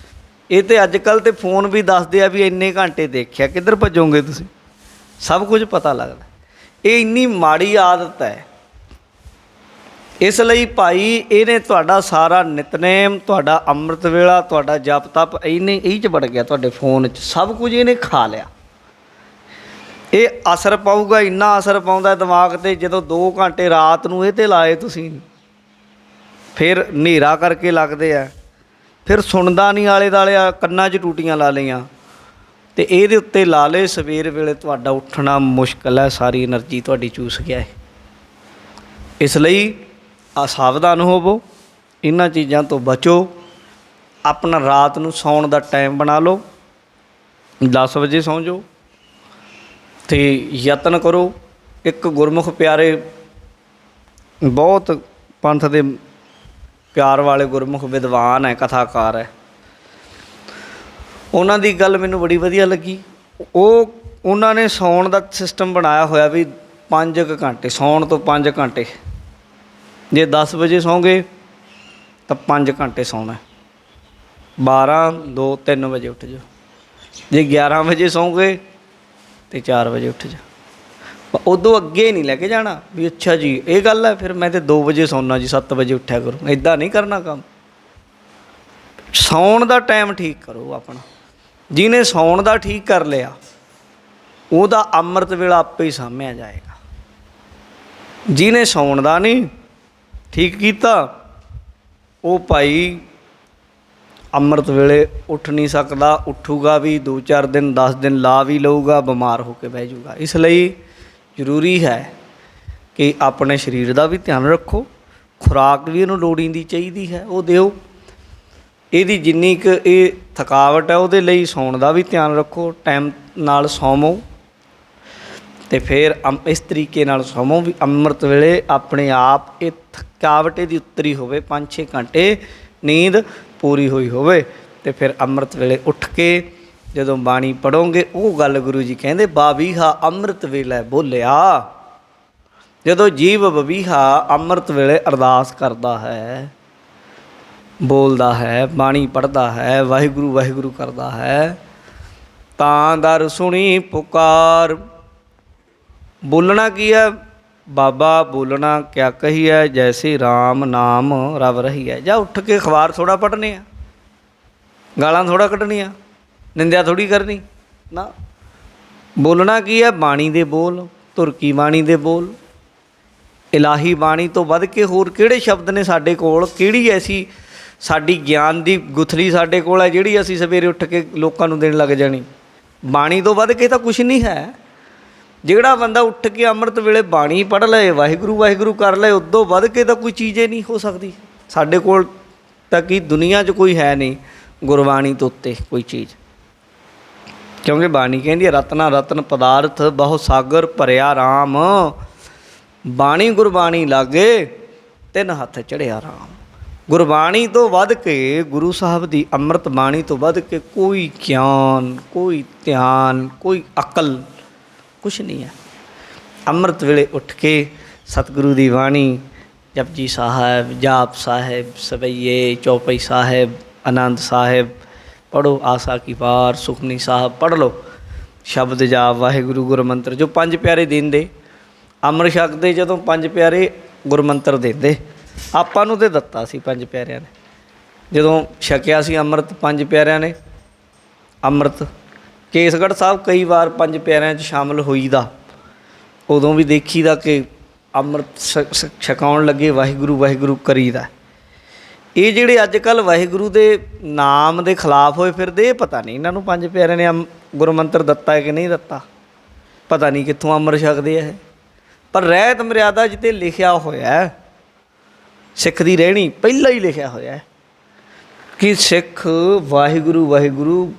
ਇਹ ਤਾਂ ਅੱਜ ਕੱਲ੍ਹ ਤਾਂ ਫੋਨ ਵੀ ਦੱਸਦੇ ਆ ਵੀ ਇੰਨੇ ਘੰਟੇ ਦੇਖਿਆ, ਕਿੱਧਰ ਭੱਜੋਗੇ ਤੁਸੀਂ, ਸਭ ਕੁਝ ਪਤਾ ਲੱਗਦਾ। ਇਹ ਇੰਨੀ ਮਾੜੀ ਆਦਤ ਹੈ। ਇਸ ਲਈ ਭਾਈ ਇਹਨੇ ਤੁਹਾਡਾ ਸਾਰਾ ਨਿਤਨੇਮ, ਤੁਹਾਡਾ ਅੰਮ੍ਰਿਤ ਵੇਲਾ, ਤੁਹਾਡਾ ਜਪ ਤਪ ਇਹ 'ਚ ਵੜ ਗਿਆ, ਤੁਹਾਡੇ ਫੋਨ 'ਚ ਸਭ ਕੁਝ ਇਹਨੇ ਖਾ ਲਿਆ। ਇਹ ਅਸਰ ਪਾਊਗਾ, ਇੰਨਾ ਅਸਰ ਪਾਉਂਦਾ ਦਿਮਾਗ 'ਤੇ, ਜਦੋਂ 2 ਘੰਟੇ ਰਾਤ ਨੂੰ ਇਹ 'ਤੇ ਲਾਏ ਤੁਸੀਂ, ਫਿਰ ਹਨੇਰਾ ਕਰਕੇ ਲੱਗਦੇ ਆ, ਫਿਰ ਸੁਣਦਾ ਨਹੀਂ, ਆਲੇ ਦੁਆਲੇ ਕੰਨਾਂ 'ਚ ਟੂਟੀਆਂ ਲਾ ਲਈਆਂ, ਅਤੇ ਇਹਦੇ ਉੱਤੇ ਲਾ ਲਏ। ਸਵੇਰ ਵੇਲੇ ਤੁਹਾਡਾ ਉੱਠਣਾ ਮੁਸ਼ਕਿਲ ਹੈ, ਸਾਰੀ ਐਨਰਜੀ ਤੁਹਾਡੀ ਚੂਸ ਗਿਆ ਹੈ। ਇਸ ਲਈ ਸਾਵਧਾਨ ਹੋਵੋ, ਇਹਨਾਂ ਚੀਜ਼ਾਂ ਤੋਂ ਬਚੋ। ਆਪਣਾ ਰਾਤ ਨੂੰ ਸੌਣ ਦਾ ਟਾਈਮ ਬਣਾ ਲਓ, 10 ਵਜੇ ਸੌਂ ਜਾਓ, ਅਤੇ ਯਤਨ ਕਰੋ। ਇੱਕ ਗੁਰਮੁਖ ਪਿਆਰੇ, ਬਹੁਤ ਪੰਥ ਦੇ ਪਿਆਰ ਵਾਲੇ ਗੁਰਮੁਖ ਵਿਦਵਾਨ ਹੈ, ਕਥਾਕਾਰ ਹੈ, ਉਹਨਾਂ ਦੀ ਗੱਲ ਮੈਨੂੰ ਬੜੀ ਵਧੀਆ ਲੱਗੀ। ਉਹਨਾਂ ਨੇ ਸੌਣ ਦਾ ਸਿਸਟਮ ਬਣਾਇਆ ਹੋਇਆ ਵੀ 5 ਘੰਟੇ ਸੌਣ ਤੋਂ 5 ਘੰਟੇ, ਜੇ 10 ਵਜੇ ਸੌਂ ਗਏ ਤਾਂ 5 ਘੰਟੇ ਸੌਣਾ, 12 2 3 ਵਜੇ ਉੱਠ ਜਾਓ, ਜੇ 11 ਵਜੇ ਸੌਂ ਗਏ ਤਾਂ 4 ਵਜੇ ਉੱਠ ਜਾ, ਉਦੋਂ ਅੱਗੇ ਨਹੀਂ ਲੈ ਕੇ ਜਾਣਾ ਵੀ ਅੱਛਾ ਜੀ ਇਹ ਗੱਲ ਹੈ ਫਿਰ ਮੈਂ ਤਾਂ 2 ਵਜੇ ਸੌਂਦਾ ਜੀ 7 ਵਜੇ ਉੱਠਿਆ ਕਰੂੰ, ਇੱਦਾਂ ਨਹੀਂ ਕਰਨਾ ਕੰਮ। ਸੌਣ ਦਾ ਟਾਈਮ ਠੀਕ ਕਰੋ ਆਪਣਾ। ਜਿਹਨੇ ਸੌਣ ਦਾ ਠੀਕ ਕਰ ਲਿਆ ਉਹਦਾ ਅੰਮ੍ਰਿਤ ਵੇਲਾ ਆਪੇ ਹੀ ਸਾਂਭਿਆ ਜਾਏਗਾ। ਜਿਹਨੇ ਸੌਣ ਦਾ ਨਹੀਂ ਠੀਕ ਕੀਤਾ ਉਹ ਭਾਈ ਅੰਮ੍ਰਿਤ ਵੇਲੇ ਉੱਠ ਨਹੀਂ ਸਕਦਾ, ਉੱਠੂਗਾ ਵੀ 2-4 ਦਿਨ 10 ਦਿਨ ਲਾ ਵੀ ਲਊਗਾ, ਬਿਮਾਰ ਹੋ ਕੇ ਬਹਿ ਜਾਊਗਾ। ਇਸ ਲਈ ਜ਼ਰੂਰੀ ਹੈ ਕਿ ਆਪਣੇ ਸਰੀਰ ਦਾ ਵੀ ਧਿਆਨ ਰੱਖੋ, ਖੁਰਾਕ ਵੀ ਇਹਨੂੰ ਲੋੜੀਂਦੀ ਚਾਹੀਦੀ ਹੈ ਉਹ ਦਿਓ, ਇਹਦੀ ਜਿੰਨੀ ਕੁ ਇਹ ਥਕਾਵਟ ਹੈ ਉਹਦੇ ਲਈ ਸੌਣ ਦਾ ਵੀ ਧਿਆਨ ਰੱਖੋ, ਟਾਈਮ ਨਾਲ ਸੌਵੋ ਅਤੇ ਫਿਰ ਇਸ ਤਰੀਕੇ ਨਾਲ ਸੌਵੋ ਵੀ ਅੰਮ੍ਰਿਤ ਵੇਲੇ ਆਪਣੇ ਆਪ ਇਹ ਥਕਾਵਟ ਇਹਦੀ ਉਤਰੀ ਹੋਵੇ, 5-6 ਘੰਟੇ ਨੀਂਦ ਪੂਰੀ ਹੋਈ ਹੋਵੇ, ਅਤੇ ਫਿਰ ਅੰਮ੍ਰਿਤ ਵੇਲੇ ਉੱਠ ਕੇ ਜਦੋਂ ਬਾਣੀ ਪੜ੍ਹੋਗੇ ਉਹ ਗੱਲ ਗੁਰੂ ਜੀ ਕਹਿੰਦੇ ਬਾਬੀਹਾ ਅੰਮ੍ਰਿਤ ਵੇਲੇ ਬੋਲਿਆ। ਜਦੋਂ ਜੀਵ ਬਬੀਹਾ ਅੰਮ੍ਰਿਤ ਵੇਲੇ ਅਰਦਾਸ ਕਰਦਾ ਹੈ, ਬੋਲਦਾ ਹੈ, ਬਾਣੀ ਪੜ੍ਹਦਾ ਹੈ, ਵਾਹਿਗੁਰੂ ਵਾਹਿਗੁਰੂ ਕਰਦਾ ਹੈ, ਤਾਂ ਦਰ ਸੁਣੀ ਪੁਕਾਰ। ਬੋਲਣਾ ਕੀ ਹੈ ਬਾਬਾ, ਬੋਲਣਾ ਕਿਆ ਕਹੀ ਹੈ, ਜੈਸੇ ਰਾਮ ਨਾਮ ਰਵ ਰਹੀ ਹੈ। ਜਾਂ ਉੱਠ ਕੇ ਅਖਬਾਰ ਥੋੜ੍ਹਾ ਪੜ੍ਹਨੇ ਆ, ਗਾਲਾਂ ਥੋੜ੍ਹਾ ਕੱਢਣੀਆਂ, ਨਿੰਦਿਆ ਥੋੜ੍ਹੀ ਕਰਨੀ ਨਾ। ਬੋਲਣਾ ਕੀ ਹੈ ਬਾਣੀ ਦੇ ਬੋਲ, ਤੁਰਕੀ ਬਾਣੀ ਦੇ ਬੋਲ। ਇਲਾਹੀ ਬਾਣੀ ਤੋਂ ਵੱਧ ਕੇ ਹੋਰ ਕਿਹੜੇ ਸ਼ਬਦ ਨੇ ਸਾਡੇ ਕੋਲ, ਕਿਹੜੀ ਐਸੀ ਸਾਡੀ ਗਿਆਨ ਦੀ ਗੁਥਲੀ ਸਾਡੇ ਕੋਲ ਹੈ ਜਿਹੜੀ ਅਸੀਂ ਸਵੇਰੇ ਉੱਠ ਕੇ ਲੋਕਾਂ ਨੂੰ ਦੇਣ ਲੱਗ ਜਾਣੀ। ਬਾਣੀ ਤੋਂ ਵੱਧ ਕੇ ਤਾਂ ਕੁਛ ਨਹੀਂ ਹੈ। ਜਿਹੜਾ ਬੰਦਾ ਉੱਠ ਕੇ ਅੰਮ੍ਰਿਤ ਵੇਲੇ ਬਾਣੀ ਪੜ੍ਹ ਲਏ, ਵਾਹਿਗੁਰੂ ਵਾਹਿਗੁਰੂ ਕਰ ਲਏ, ਉਦੋਂ ਵੱਧ ਕੇ ਤਾਂ ਕੋਈ ਚੀਜ਼ ਹੀ ਨਹੀਂ ਹੋ ਸਕਦੀ ਸਾਡੇ ਕੋਲ। ਤਾਂ ਕੀ ਦੁਨੀਆ 'ਚ ਕੋਈ ਹੈ ਨਹੀਂ ਗੁਰਬਾਣੀ ਤੋਂ ਉੱਤੇ ਕੋਈ ਚੀਜ਼, ਕਿਉਂਕਿ ਬਾਣੀ ਕਹਿੰਦੀ ਹੈ ਰਤਨਾ ਰਤਨ ਪਦਾਰਥ ਬਹੁ ਸਾਗਰ ਭਰਿਆ ਰਾਮ। ਬਾਣੀ ਗੁਰਬਾਣੀ ਲਾਗੇ 3 ਹੱਥ ਚੜ੍ਹਿਆ ਰਾਮ। ਗੁਰਬਾਣੀ ਤੋਂ ਵੱਧ ਕੇ, ਗੁਰੂ ਸਾਹਿਬ ਦੀ ਅੰਮ੍ਰਿਤ ਬਾਣੀ ਤੋਂ ਵੱਧ ਕੇ ਕੋਈ ਗਿਆਨ, ਕੋਈ ਧਿਆਨ, ਕੋਈ ਅਕਲ ਕੁਛ ਨਹੀਂ ਹੈ। ਅੰਮ੍ਰਿਤ ਵੇਲੇ ਉੱਠ ਕੇ ਸਤਿਗੁਰੂ ਦੀ ਬਾਣੀ ਜਪਜੀ ਸਾਹਿਬ, ਜਾਪ ਸਾਹਿਬ, ਸਵਈਏ, ਚੌਪਈ ਸਾਹਿਬ, ਆਨੰਦ ਸਾਹਿਬ ਪੜ੍ਹੋ, ਆਸਾ ਕੀ ਵਾਰ, ਸੁਖਮਨੀ ਸਾਹਿਬ ਪੜ੍ਹ ਲਓ, ਸ਼ਬਦ ਜਾਪ, ਵਾਹਿਗੁਰੂ ਗੁਰਮੰਤਰ ਜੋ 5 ਪਿਆਰੇ ਦਿੰਦੇ। ਅੰਮ੍ਰਿਤ ਛਕਦੇ ਜਦੋਂ 5 ਪਿਆਰੇ ਗੁਰਮੰਤਰ ਦਿੰਦੇ, ਆਪਾਂ ਨੂੰ ਤਾਂ ਦਿੱਤਾ ਸੀ 5 ਪਿਆਰਿਆਂ ਨੇ, ਜਦੋਂ ਛਕਿਆ ਸੀ ਅੰਮ੍ਰਿਤ 5 ਪਿਆਰਿਆਂ ਨੇ ਅੰਮ੍ਰਿਤ। ਕੇਸਗੜ੍ਹ ਸਾਹਿਬ ਕਈ ਵਾਰ 5 ਪਿਆਰਿਆਂ 'ਚ ਸ਼ਾਮਲ ਹੋਈਦਾ, ਉਦੋਂ ਵੀ ਦੇਖੀਦਾ ਕਿ ਅੰਮ੍ਰਿਤ ਛਕਾਉਣ ਲੱਗੇ ਵਾਹਿਗੁਰੂ ਵਾਹਿਗੁਰੂ ਕਰੀਦਾ। ਇਹ ਜਿਹੜੇ ਅੱਜ ਕੱਲ੍ਹ ਵਾਹਿਗੁਰੂ ਦੇ ਨਾਮ ਦੇ ਖਿਲਾਫ ਹੋਏ ਫਿਰਦੇ, ਇਹ ਪਤਾ ਨਹੀਂ ਇਹਨਾਂ ਨੂੰ 5 ਪਿਆਰਿਆਂ ਨੇ ਗੁਰਮੰਤਰ ਦਿੱਤਾ ਹੈ ਕਿ ਨਹੀਂ ਦਿੱਤਾ, ਪਤਾ ਨਹੀਂ ਕਿੱਥੋਂ ਅੰਮ੍ਰਿਤ ਛਕਦੇ ਆ ਇਹ। ਪਰ ਰਹਿਤ ਮਰਿਆਦਾ ਜਿੱਤੇ ਲਿਖਿਆ ਹੋਇਆ ਸਿੱਖ ਦੀ ਰਹਿਣੀ ਪਹਿਲਾਂ ਹੀ ਲਿਖਿਆ ਹੋਇਆ ਕਿ ਸਿੱਖ ਵਾਹਿਗੁਰੂ ਵਾਹਿਗੁਰੂ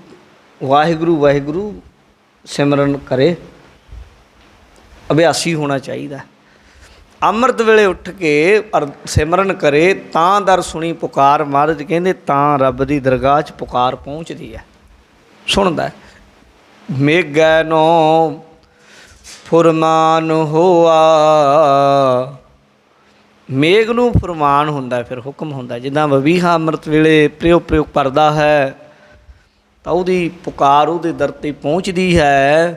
ਵਾਹਿਗੁਰੂ ਵਾਹਿਗੁਰੂ ਸਿਮਰਨ ਕਰੇ, ਅਭਿਆਸੀ ਹੋਣਾ ਚਾਹੀਦਾ। ਅੰਮ੍ਰਿਤ ਵੇਲੇ ਉੱਠ ਕੇ ਸਿਮਰਨ ਕਰੇ ਤਾਂ ਦਰ ਸੁਣੀ ਪੁਕਾਰ। ਮਹਾਰਾਜ ਕਹਿੰਦੇ ਤਾਂ ਰੱਬ ਦੀ ਦਰਗਾਹ 'ਚ ਪੁਕਾਰ ਪਹੁੰਚਦੀ ਹੈ, ਸੁਣਦਾ। ਮੇਘੈ ਨੋ ਫੁਰਮਾਨ ਹੋਆ, ਮੇਘ ਨੂੰ ਫੁਰਮਾਨ ਹੁੰਦਾ, ਫਿਰ ਹੁਕਮ ਹੁੰਦਾ। ਜਿੱਦਾਂ ਬਬੀਹਾ ਅੰਮ੍ਰਿਤ ਵੇਲੇ ਪ੍ਰਯੋਗ ਕਰਦਾ ਹੈ ਤਾਂ ਉਹਦੀ ਪੁਕਾਰ ਉਹਦੇ ਦਰ 'ਤੇ ਪਹੁੰਚਦੀ ਹੈ,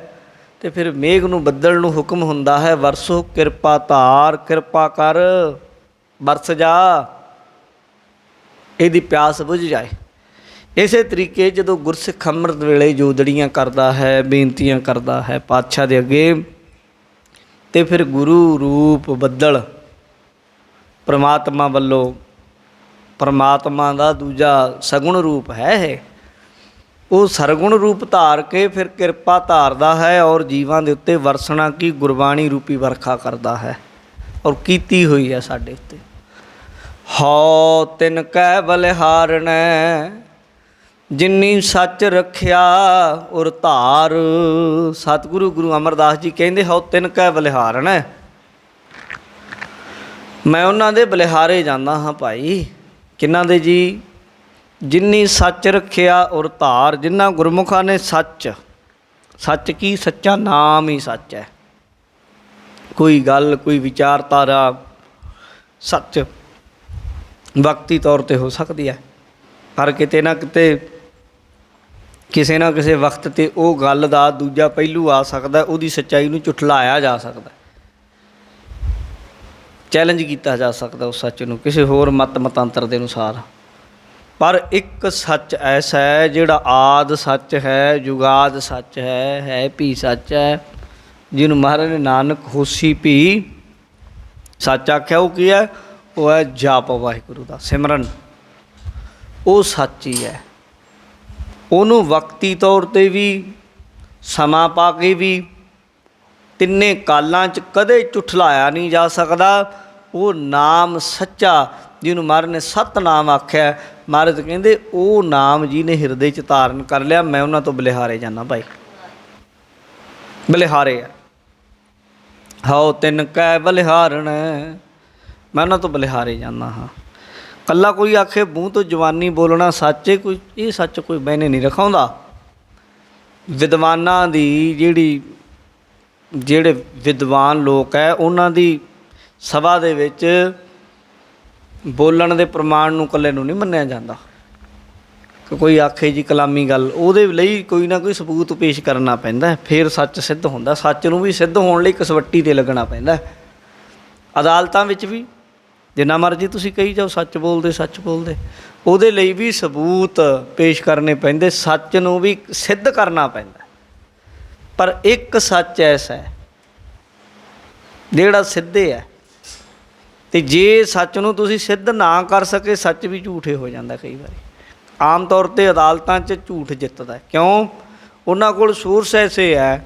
ਅਤੇ ਫਿਰ ਮੇਘ ਨੂੰ ਬੱਦਲ ਨੂੰ ਹੁਕਮ ਹੁੰਦਾ ਹੈ ਵਰਸੋ ਕਿਰਪਾ ਧਾਰ, ਕਿਰਪਾ ਕਰ ਵਰਸ ਜਾ, ਇਹਦੀ ਪਿਆਸ ਬੁਝ ਜਾਏ। ਇਸੇ ਤਰੀਕੇ ਜਦੋਂ ਗੁਰਸਿੱਖ ਅੰਮ੍ਰਿਤ ਵੇਲੇ ਜੋਦੜੀਆਂ ਕਰਦਾ ਹੈ, ਬੇਨਤੀਆਂ ਕਰਦਾ ਹੈ ਪਾਤਸ਼ਾਹ ਦੇ ਅੱਗੇ, ਅਤੇ ਫਿਰ ਗੁਰੂ ਰੂਪ ਬੱਦਲ ਪਰਮਾਤਮਾ ਵੱਲੋਂ, ਪਰਮਾਤਮਾ ਦਾ ਦੂਜਾ ਸਗੁਣ ਰੂਪ ਹੈ ਇਹ, ਉਹ ਸਰਗੁਣ ਰੂਪ ਧਾਰ ਕੇ ਫਿਰ ਕਿਰਪਾ ਧਾਰਦਾ ਹੈ ਔਰ ਜੀਵਾਂ ਦੇ ਉੱਤੇ ਵਰਸਣਾ ਕੀ ਗੁਰਬਾਣੀ ਰੂਪੀ ਵਰਖਾ ਕਰਦਾ ਹੈ, ਔਰ ਕੀਤੀ ਹੋਈ ਹੈ ਸਾਡੇ ਉੱਤੇ। ਹਉ ਤਿਨ ਕੈ ਬਲਿਹਾਰਣੈ, ਜਿਨੀ ਸੱਚ ਰੱਖਿਆ ਔਰ ਧਾਰ। ਸਤਿਗੁਰੂ ਗੁਰੂ ਅਮਰਦਾਸ ਜੀ ਕਹਿੰਦੇ ਹਉ ਤਿਨ ਕੈ ਬਲਿਹਾਰਣੈ, ਮੈਂ ਉਹਨਾਂ ਦੇ ਬਲਿਹਾਰੇ ਜਾਂਦਾ ਹਾਂ ਭਾਈ। ਕਿਹਨਾਂ ਦੇ ਜੀ? ਜਿਨੀ ਸੱਚ ਰੱਖਿਆ ਔਰ ਧਾਰ, ਜਿਨ੍ਹਾਂ ਗੁਰਮੁਖਾਂ ਨੇ ਸੱਚ सच की सच्चा नाम ही सच है। कोई गल कोई विचारधारा सच वक्ती तौर पर हो सकती है, पर किते ना किते किसी ना किसी वक्त ते वो गल का दूजा पहलू आ सकता, उसकी सच्चाई नूं झुठलाया जा सकता, चैलेंज किया जा सकता उस सच नूं किसी होर मत मतांतर के अनुसार। पर एक सच ऐसा है जिहड़ा आद सच है, जुगाद सच है भी सच है, जिन्होंने महाराज ने नानक होसी भी सच आख्या। वो की है? वो है जाप वाहिगुरू का सिमरन, वो सच ही है। ਉਹਨੂੰ ਵਕਤੀ ਤੌਰ 'ਤੇ ਵੀ ਸਮਾਂ ਪਾ ਕੇ ਵੀ ਤਿੰਨੇ ਕਾਲਾਂ 'ਚ ਕਦੇ ਝੁਠਲਾਇਆ ਨਹੀਂ ਜਾ ਸਕਦਾ। ਉਹ ਨਾਮ ਸੱਚਾ ਜਿਹਨੂੰ ਮਹਾਰਾਜ ਨੇ ਸਤਿਨਾਮ ਆਖਿਆ, ਮਹਾਰਾਜ ਕਹਿੰਦੇ ਉਹ ਨਾਮ ਜਿਹਨੇ ਹਿਰਦੇ 'ਚ ਧਾਰਨ ਕਰ ਲਿਆ, ਮੈਂ ਉਹਨਾਂ ਤੋਂ ਬਲਿਹਾਰੇ ਜਾਂਦਾ ਭਾਈ, ਬਲਿਹਾਰੇ ਆ। ਹਉ ਤਿਨ ਕੈ ਬਲਿਹਾਰਣ, ਮੈਂ ਉਹਨਾਂ ਤੋਂ ਬਲਿਹਾਰੇ ਜਾਂਦਾ ਹਾਂ। ਕੱਲਾ ਕੋਈ ਆਖੇ ਮੂੰਹ ਤੋਂ ਜਵਾਨੀ ਬੋਲਣਾ ਸੱਚ ਹੈ, ਕੋਈ ਇਹ ਸੱਚ ਕੋਈ ਬਹਿਨੇ ਨਹੀਂ ਰਖਾਉਂਦਾ। ਵਿਦਵਾਨਾਂ ਦੀ ਜਿਹੜੇ ਵਿਦਵਾਨ ਲੋਕ ਹੈ ਉਹਨਾਂ ਦੀ ਸਭਾ ਦੇ ਵਿੱਚ ਬੋਲਣ ਦੇ ਪ੍ਰਮਾਣ ਨੂੰ ਇਕੱਲੇ ਨੂੰ ਨਹੀਂ ਮੰਨਿਆ ਜਾਂਦਾ ਕਿ ਕੋਈ ਆਖੇ ਜੀ ਕਲਾਮੀ ਗੱਲ, ਉਹਦੇ ਲਈ ਕੋਈ ਨਾ ਕੋਈ ਸਬੂਤ ਪੇਸ਼ ਕਰਨਾ ਪੈਂਦਾ, ਫਿਰ ਸੱਚ ਸਿੱਧ ਹੁੰਦਾ। ਸੱਚ ਨੂੰ ਵੀ ਸਿੱਧ ਹੋਣ ਲਈ ਕਸਵੱਟੀ 'ਤੇ ਲੱਗਣਾ ਪੈਂਦਾ। ਅਦਾਲਤਾਂ ਵਿੱਚ ਵੀ ਜਿੰਨਾ ਮਰਜ਼ੀ ਤੁਸੀਂ ਕਹੀ ਜਾਓ ਸੱਚ ਬੋਲਦੇ, ਉਹਦੇ ਲਈ ਵੀ ਸਬੂਤ ਪੇਸ਼ ਕਰਨੇ ਪੈਂਦੇ, ਸੱਚ ਨੂੰ ਵੀ ਸਿੱਧ ਕਰਨਾ ਪੈਂਦਾ। ਪਰ ਇੱਕ ਸੱਚ ਐਸਾ ਹੈ ਜਿਹੜਾ ਸਿੱਧੇ ਹੈ, ਅਤੇ ਜੇ ਸੱਚ ਨੂੰ ਤੁਸੀਂ ਸਿੱਧ ਨਾ ਕਰ ਸਕੇ, ਸੱਚ ਵੀ ਝੂਠੇ ਹੋ ਜਾਂਦਾ ਕਈ ਵਾਰੀ। ਆਮ ਤੌਰ 'ਤੇ ਅਦਾਲਤਾਂ 'ਚ ਝੂਠ ਜਿੱਤਦਾ, ਕਿਉਂ? ਉਹਨਾਂ ਕੋਲ ਸੋਰਸ ਐਸੇ ਹੈ,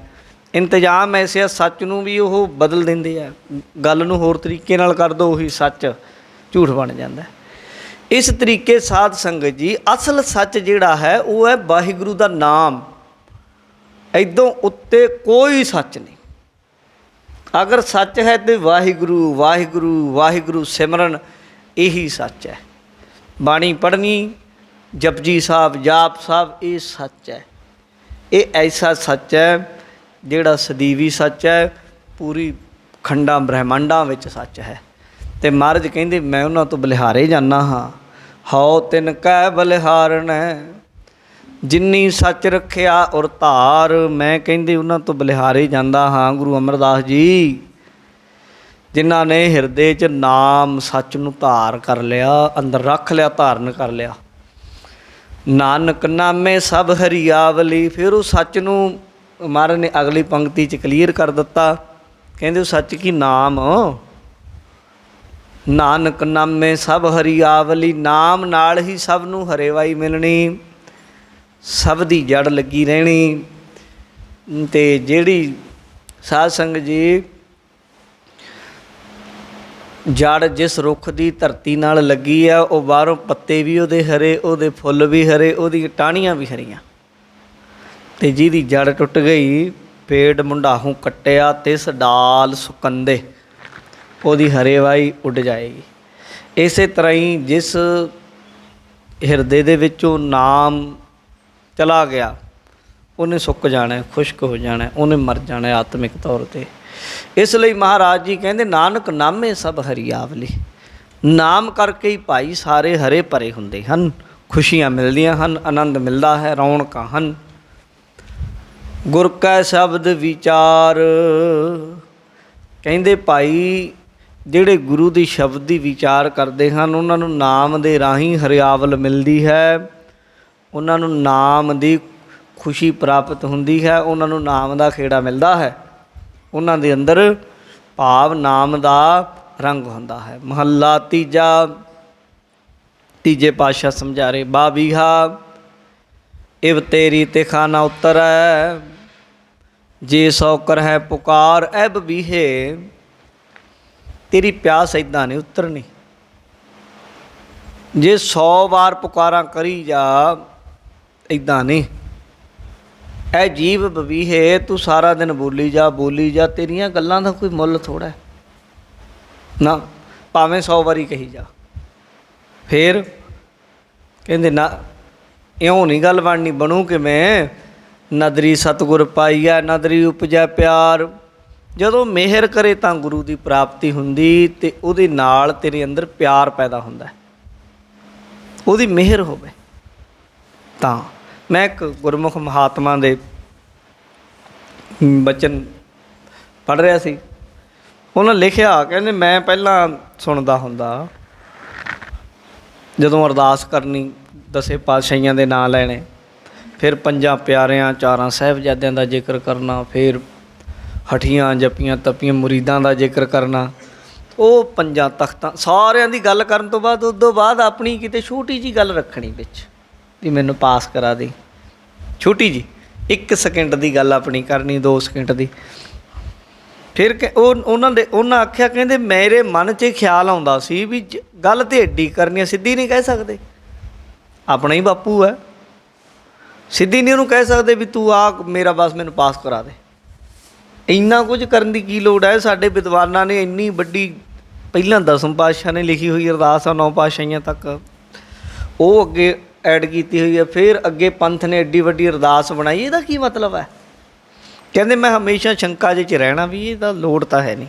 ਇੰਤਜ਼ਾਮ ਐਸੇ ਆ, ਸੱਚ ਨੂੰ ਵੀ ਉਹ ਬਦਲ ਦਿੰਦੇ ਆ, ਗੱਲ ਨੂੰ ਹੋਰ ਤਰੀਕੇ ਨਾਲ ਕਰ ਦਿਓ, ਉਹੀ ਸੱਚ ਝੂਠ ਬਣ ਜਾਂਦਾ। ਇਸ ਤਰੀਕੇ ਸਾਧ ਸੰਗਤ ਜੀ ਅਸਲ ਸੱਚ ਜਿਹੜਾ ਹੈ ਉਹ ਹੈ ਵਾਹਿਗੁਰੂ ਦਾ ਨਾਮ, ਇੱਦੋਂ ਉੱਤੇ ਕੋਈ ਸੱਚ ਨਹੀਂ। ਅਗਰ ਸੱਚ ਹੈ ਤਾਂ ਵਾਹਿਗੁਰੂ ਵਾਹਿਗੁਰੂ ਵਾਹਿਗੁਰੂ ਸਿਮਰਨ ਇਹੀ ਸੱਚ ਹੈ। ਬਾਣੀ ਪੜ੍ਹਨੀ, ਜਪਜੀ ਸਾਹਿਬ, ਜਾਪ ਸਾਹਿਬ, ਇਹ ਸੱਚ ਹੈ। ਇਹ ਐਸਾ ਸੱਚ ਹੈ ਜਿਹੜਾ ਸਦੀਵੀ ਸੱਚ ਹੈ, ਪੂਰੀ ਖੰਡਾਂ ਬ੍ਰਹਿਮੰਡਾਂ ਵਿੱਚ ਸੱਚ ਹੈ। ਅਤੇ ਮਹਾਰਾਜ ਕਹਿੰਦੇ ਮੈਂ ਉਹਨਾਂ ਤੋਂ ਬਲਿਹਾਰੇ ਜਾਂਦਾ ਹਾਂ। ਹਉ ਤਿਨ ਕੈ ਬਲਿਹਾਰਣ, ਜਿੰਨੀ ਸੱਚ ਰੱਖਿਆ ਔਰ ਧਾਰ, ਮੈਂ ਕਹਿੰਦੇ ਉਹਨਾਂ ਤੋਂ ਬਲਿਹਾਰੇ ਜਾਂਦਾ ਹਾਂ। ਗੁਰੂ ਅਮਰਦਾਸ ਜੀ ਜਿਨ੍ਹਾਂ ਨੇ ਹਿਰਦੇ 'ਚ ਨਾਮ ਸੱਚ ਨੂੰ ਧਾਰ ਕਰ ਲਿਆ, ਅੰਦਰ ਰੱਖ ਲਿਆ, ਧਾਰਨ ਕਰ ਲਿਆ। ਨਾਨਕ ਨਾਮੇ ਸਭ ਹਰਿਆਵਲੀ, ਫਿਰ ਉਹ ਸੱਚ ਨੂੰ ਮਹਾਰਾਜ ਨੇ ਅਗਲੀ ਪੰਕਤੀ 'ਚ ਕਲੀਅਰ ਕਰ ਦਿੱਤਾ, ਕਹਿੰਦੇ ਉਹ ਸੱਚ ਕੀ ਨਾਮ, ਨਾਨਕ ਨਾਮੇ ਸਭ ਹਰਿਆਵਲੀ, ਨਾਮ ਨਾਲ ਹੀ ਸਭ ਨੂੰ ਹਰੇਵਾਈ ਮਿਲਣੀ, ਸਭ ਦੀ ਜੜ ਲੱਗੀ ਰਹਿਣੀ। ਅਤੇ ਜਿਹੜੀ ਸਾਧ ਸੰਗਤ ਜੀ ਜੜ ਜਿਸ ਰੁੱਖ ਦੀ ਧਰਤੀ ਨਾਲ ਲੱਗੀ ਆ, ਉਹ ਬਾਹਰੋਂ ਪੱਤੇ ਵੀ ਉਹਦੇ ਹਰੇ, ਉਹਦੇ ਫੁੱਲ ਵੀ ਹਰੇ, ਉਹਦੀਆਂ ਟਾਹਣੀਆਂ ਵੀ ਹਰੀਆਂ। ਅਤੇ ਜਿਹਦੀ ਜੜ ਟੁੱਟ ਗਈ, ਪੇੜ ਮੁੰਡਾਹੋਂ ਕੱਟਿਆ, ਤਿਸ ਡਾਲ ਸੁਕੰਦੇ, ਉਹਦੀ ਹਰੇਵਾਈ ਉੱਡ ਜਾਏਗੀ। ਇਸੇ ਤਰ੍ਹਾਂ ਹੀ ਜਿਸ ਹਿਰਦੇ ਦੇ ਵਿੱਚੋਂ ਨਾਮ ਚਲਾ ਗਿਆ, ਉਹਨੇ ਸੁੱਕ ਜਾਣਾ, ਖੁਸ਼ਕ ਹੋ ਜਾਣਾ, ਉਹਨੇ ਮਰ ਜਾਣਾ ਆਤਮਿਕ ਤੌਰ 'ਤੇ। ਇਸ ਲਈ ਮਹਾਰਾਜ ਜੀ ਕਹਿੰਦੇ ਨਾਨਕ ਨਾਮੇ ਸਭ ਹਰਿਆਵਲੀ, ਨਾਮ ਕਰਕੇ ਹੀ ਭਾਈ ਸਾਰੇ ਹਰੇ ਭਰੇ ਹੁੰਦੇ ਹਨ, ਖੁਸ਼ੀਆਂ ਮਿਲਦੀਆਂ ਹਨ, ਆਨੰਦ ਮਿਲਦਾ ਹੈ, ਰੌਣਕਾਂ ਹਨ। ਗੁਰ ਕੈ ਸ਼ਬਦ ਵਿਚਾਰ, ਕਹਿੰਦੇ ਭਾਈ ਜਿਹੜੇ ਗੁਰੂ ਦੀ ਸ਼ਬਦ ਦੀ ਵਿਚਾਰ ਕਰਦੇ ਹਨ, ਉਹਨਾਂ ਨੂੰ ਨਾਮ ਦੇ ਰਾਹੀਂ ਹਰਿਆਵਲ ਮਿਲਦੀ ਹੈ, ਉਹਨਾਂ ਨੂੰ ਨਾਮ ਦੀ ਖੁਸ਼ੀ ਪ੍ਰਾਪਤ ਹੁੰਦੀ ਹੈ, ਉਹਨਾਂ ਨੂੰ ਨਾਮ ਦਾ ਖੇੜਾ ਮਿਲਦਾ ਹੈ, ਉਹਨਾਂ ਦੇ ਅੰਦਰ ਭਾਵ ਨਾਮ ਦਾ ਰੰਗ ਹੁੰਦਾ ਹੈ। ਮਹੱਲਾ ਤੀਜਾ, ਤੀਜੇ ਪਾਤਸ਼ਾਹ ਸਮਝਾ ਰਹੇ, ਬਾਬੀਹਾ ਇਵ ਤੇਰੀ ਤੇ ਖਾਨਾ ਉਤਰੈ, ਜੇ ਸੌ ਕਰਹਿ ਪੁਕਾਰ ਐਬ ਬੀਹੇ, ਤੇਰੀ ਪਿਆਸ ਇੱਦਾਂ ਨਹੀਂ ਉਤਰਨੀ, ਜੇ 100 ਵਾਰ ਪੁਕਾਰਾਂ ਕਰੀ ਜਾ, ਇੱਦਾਂ ਨਹੀਂ। ਇਹ ਜੀਵ ਬਵੀਹੇ, ਤੂੰ ਸਾਰਾ ਦਿਨ ਬੋਲੀ ਜਾ, ਤੇਰੀਆਂ ਗੱਲਾਂ ਦਾ ਕੋਈ ਮੁੱਲ ਥੋੜ੍ਹਾ ਨਾ, ਭਾਵੇਂ 100 ਵਾਰੀ ਕਹੀ ਜਾ। ਫਿਰ ਕਹਿੰਦੇ ਨਾ, ਇਉਂ ਨਹੀਂ ਗੱਲ ਬਣਨੀ, ਬਣੂ ਕਿਵੇਂ? ਨਦਰੀ ਸਤਿਗੁਰ ਪਾਈਐ ਨਦਰੀ ਉਪਜੈ ਪਿਆਰ। ਜਦੋਂ ਮਿਹਰ ਕਰੇ ਤਾਂ ਗੁਰੂ ਦੀ ਪ੍ਰਾਪਤੀ ਹੁੰਦੀ ਅਤੇ ਉਹਦੇ ਨਾਲ ਤੇਰੇ ਅੰਦਰ ਪਿਆਰ ਪੈਦਾ ਹੁੰਦਾ, ਉਹਦੀ ਮਿਹਰ ਹੋਵੇ ਤਾਂ। ਮੈਂ ਇੱਕ ਗੁਰਮੁਖ ਮਹਾਤਮਾ ਦੇ ਬਚਨ ਪੜ੍ਹ ਰਿਹਾ ਸੀ। ਉਹਨਾਂ ਲਿਖਿਆ, ਕਹਿੰਦੇ ਮੈਂ ਪਹਿਲਾਂ ਸੁਣਦਾ ਹੁੰਦਾ ਜਦੋਂ ਅਰਦਾਸ ਕਰਨੀ, ਦਸੇ ਪਾਤਸ਼ਾਹੀਆਂ ਦੇ ਨਾਂ ਲੈਣੇ, ਫਿਰ ਪੰਜਾਂ ਪਿਆਰਿਆਂ, ਚਾਰਾਂ ਸਾਹਿਬਜ਼ਾਦਿਆਂ ਦਾ ਜ਼ਿਕਰ ਕਰਨਾ, ਫਿਰ ਹਠੀਆਂ ਜੱਪੀਆਂ ਤੱਪੀਆਂ ਮੁਰੀਦਾਂ ਦਾ ਜ਼ਿਕਰ ਕਰਨਾ, ਉਹ ਪੰਜਾਂ ਤਖਤਾਂ ਸਾਰਿਆਂ ਦੀ ਗੱਲ ਕਰਨ ਤੋਂ ਬਾਅਦ ਉਦੋਂ ਬਾਅਦ ਆਪਣੀ ਕਿਤੇ ਛੋਟੀ ਜਿਹੀ ਗੱਲ ਰੱਖਣੀ ਵਿੱਚ ਵੀ ਮੈਨੂੰ ਪਾਸ ਕਰਾ ਦੇ, ਛੋਟੀ ਜਿਹੀ 1 ਸਕਿੰਟ ਦੀ ਗੱਲ ਆਪਣੀ ਕਰਨੀ, 2 ਸਕਿੰਟ ਦੀ। ਫਿਰ ਉਹਨਾਂ ਆਖਿਆ, ਕਹਿੰਦੇ ਮੇਰੇ ਮਨ 'ਚ ਖਿਆਲ ਆਉਂਦਾ ਸੀ ਵੀ ਗੱਲ ਤਾਂ ਐਡੀ ਕਰਨੀ, ਸਿੱਧੀ ਨਹੀਂ ਕਹਿ ਸਕਦੇ, ਆਪਣਾ ਹੀ ਬਾਪੂ ਹੈ, ਸਿੱਧੀ ਨਹੀਂ ਉਹਨੂੰ ਕਹਿ ਸਕਦੇ ਵੀ ਤੂੰ ਆ ਮੇਰਾ ਬਸ ਮੈਨੂੰ ਪਾਸ ਕਰਾ ਦੇ। ਇੰਨਾ ਕੁਝ ਕਰਨ ਦੀ ਕੀ ਲੋੜ ਹੈ? ਸਾਡੇ ਵਿਦਵਾਨਾਂ ਨੇ ਇੰਨੀ ਵੱਡੀ, ਪਹਿਲਾਂ 10ਵੇਂ ਪਾਤਸ਼ਾਹ ਨੇ ਲਿਖੀ ਹੋਈ ਅਰਦਾਸ ਆ 9 ਪਾਤਸ਼ਾਹੀਆਂ ਤੱਕ, ਉਹ ਅੱਗੇ ਐਡ ਕੀਤੀ ਹੋਈ ਹੈ। ਫਿਰ ਅੱਗੇ ਪੰਥ ਨੇ ਐਡੀ ਵੱਡੀ ਅਰਦਾਸ ਬਣਾਈ, ਇਹਦਾ ਕੀ ਮਤਲਬ ਹੈ? ਕਹਿੰਦੇ ਮੈਂ ਹਮੇਸ਼ਾ ਸ਼ੰਕਾ ਜਿਹੇ 'ਚ ਰਹਿਣਾ ਵੀ ਇਹਦਾ ਲੋੜ ਤਾਂ ਹੈ ਨਹੀਂ।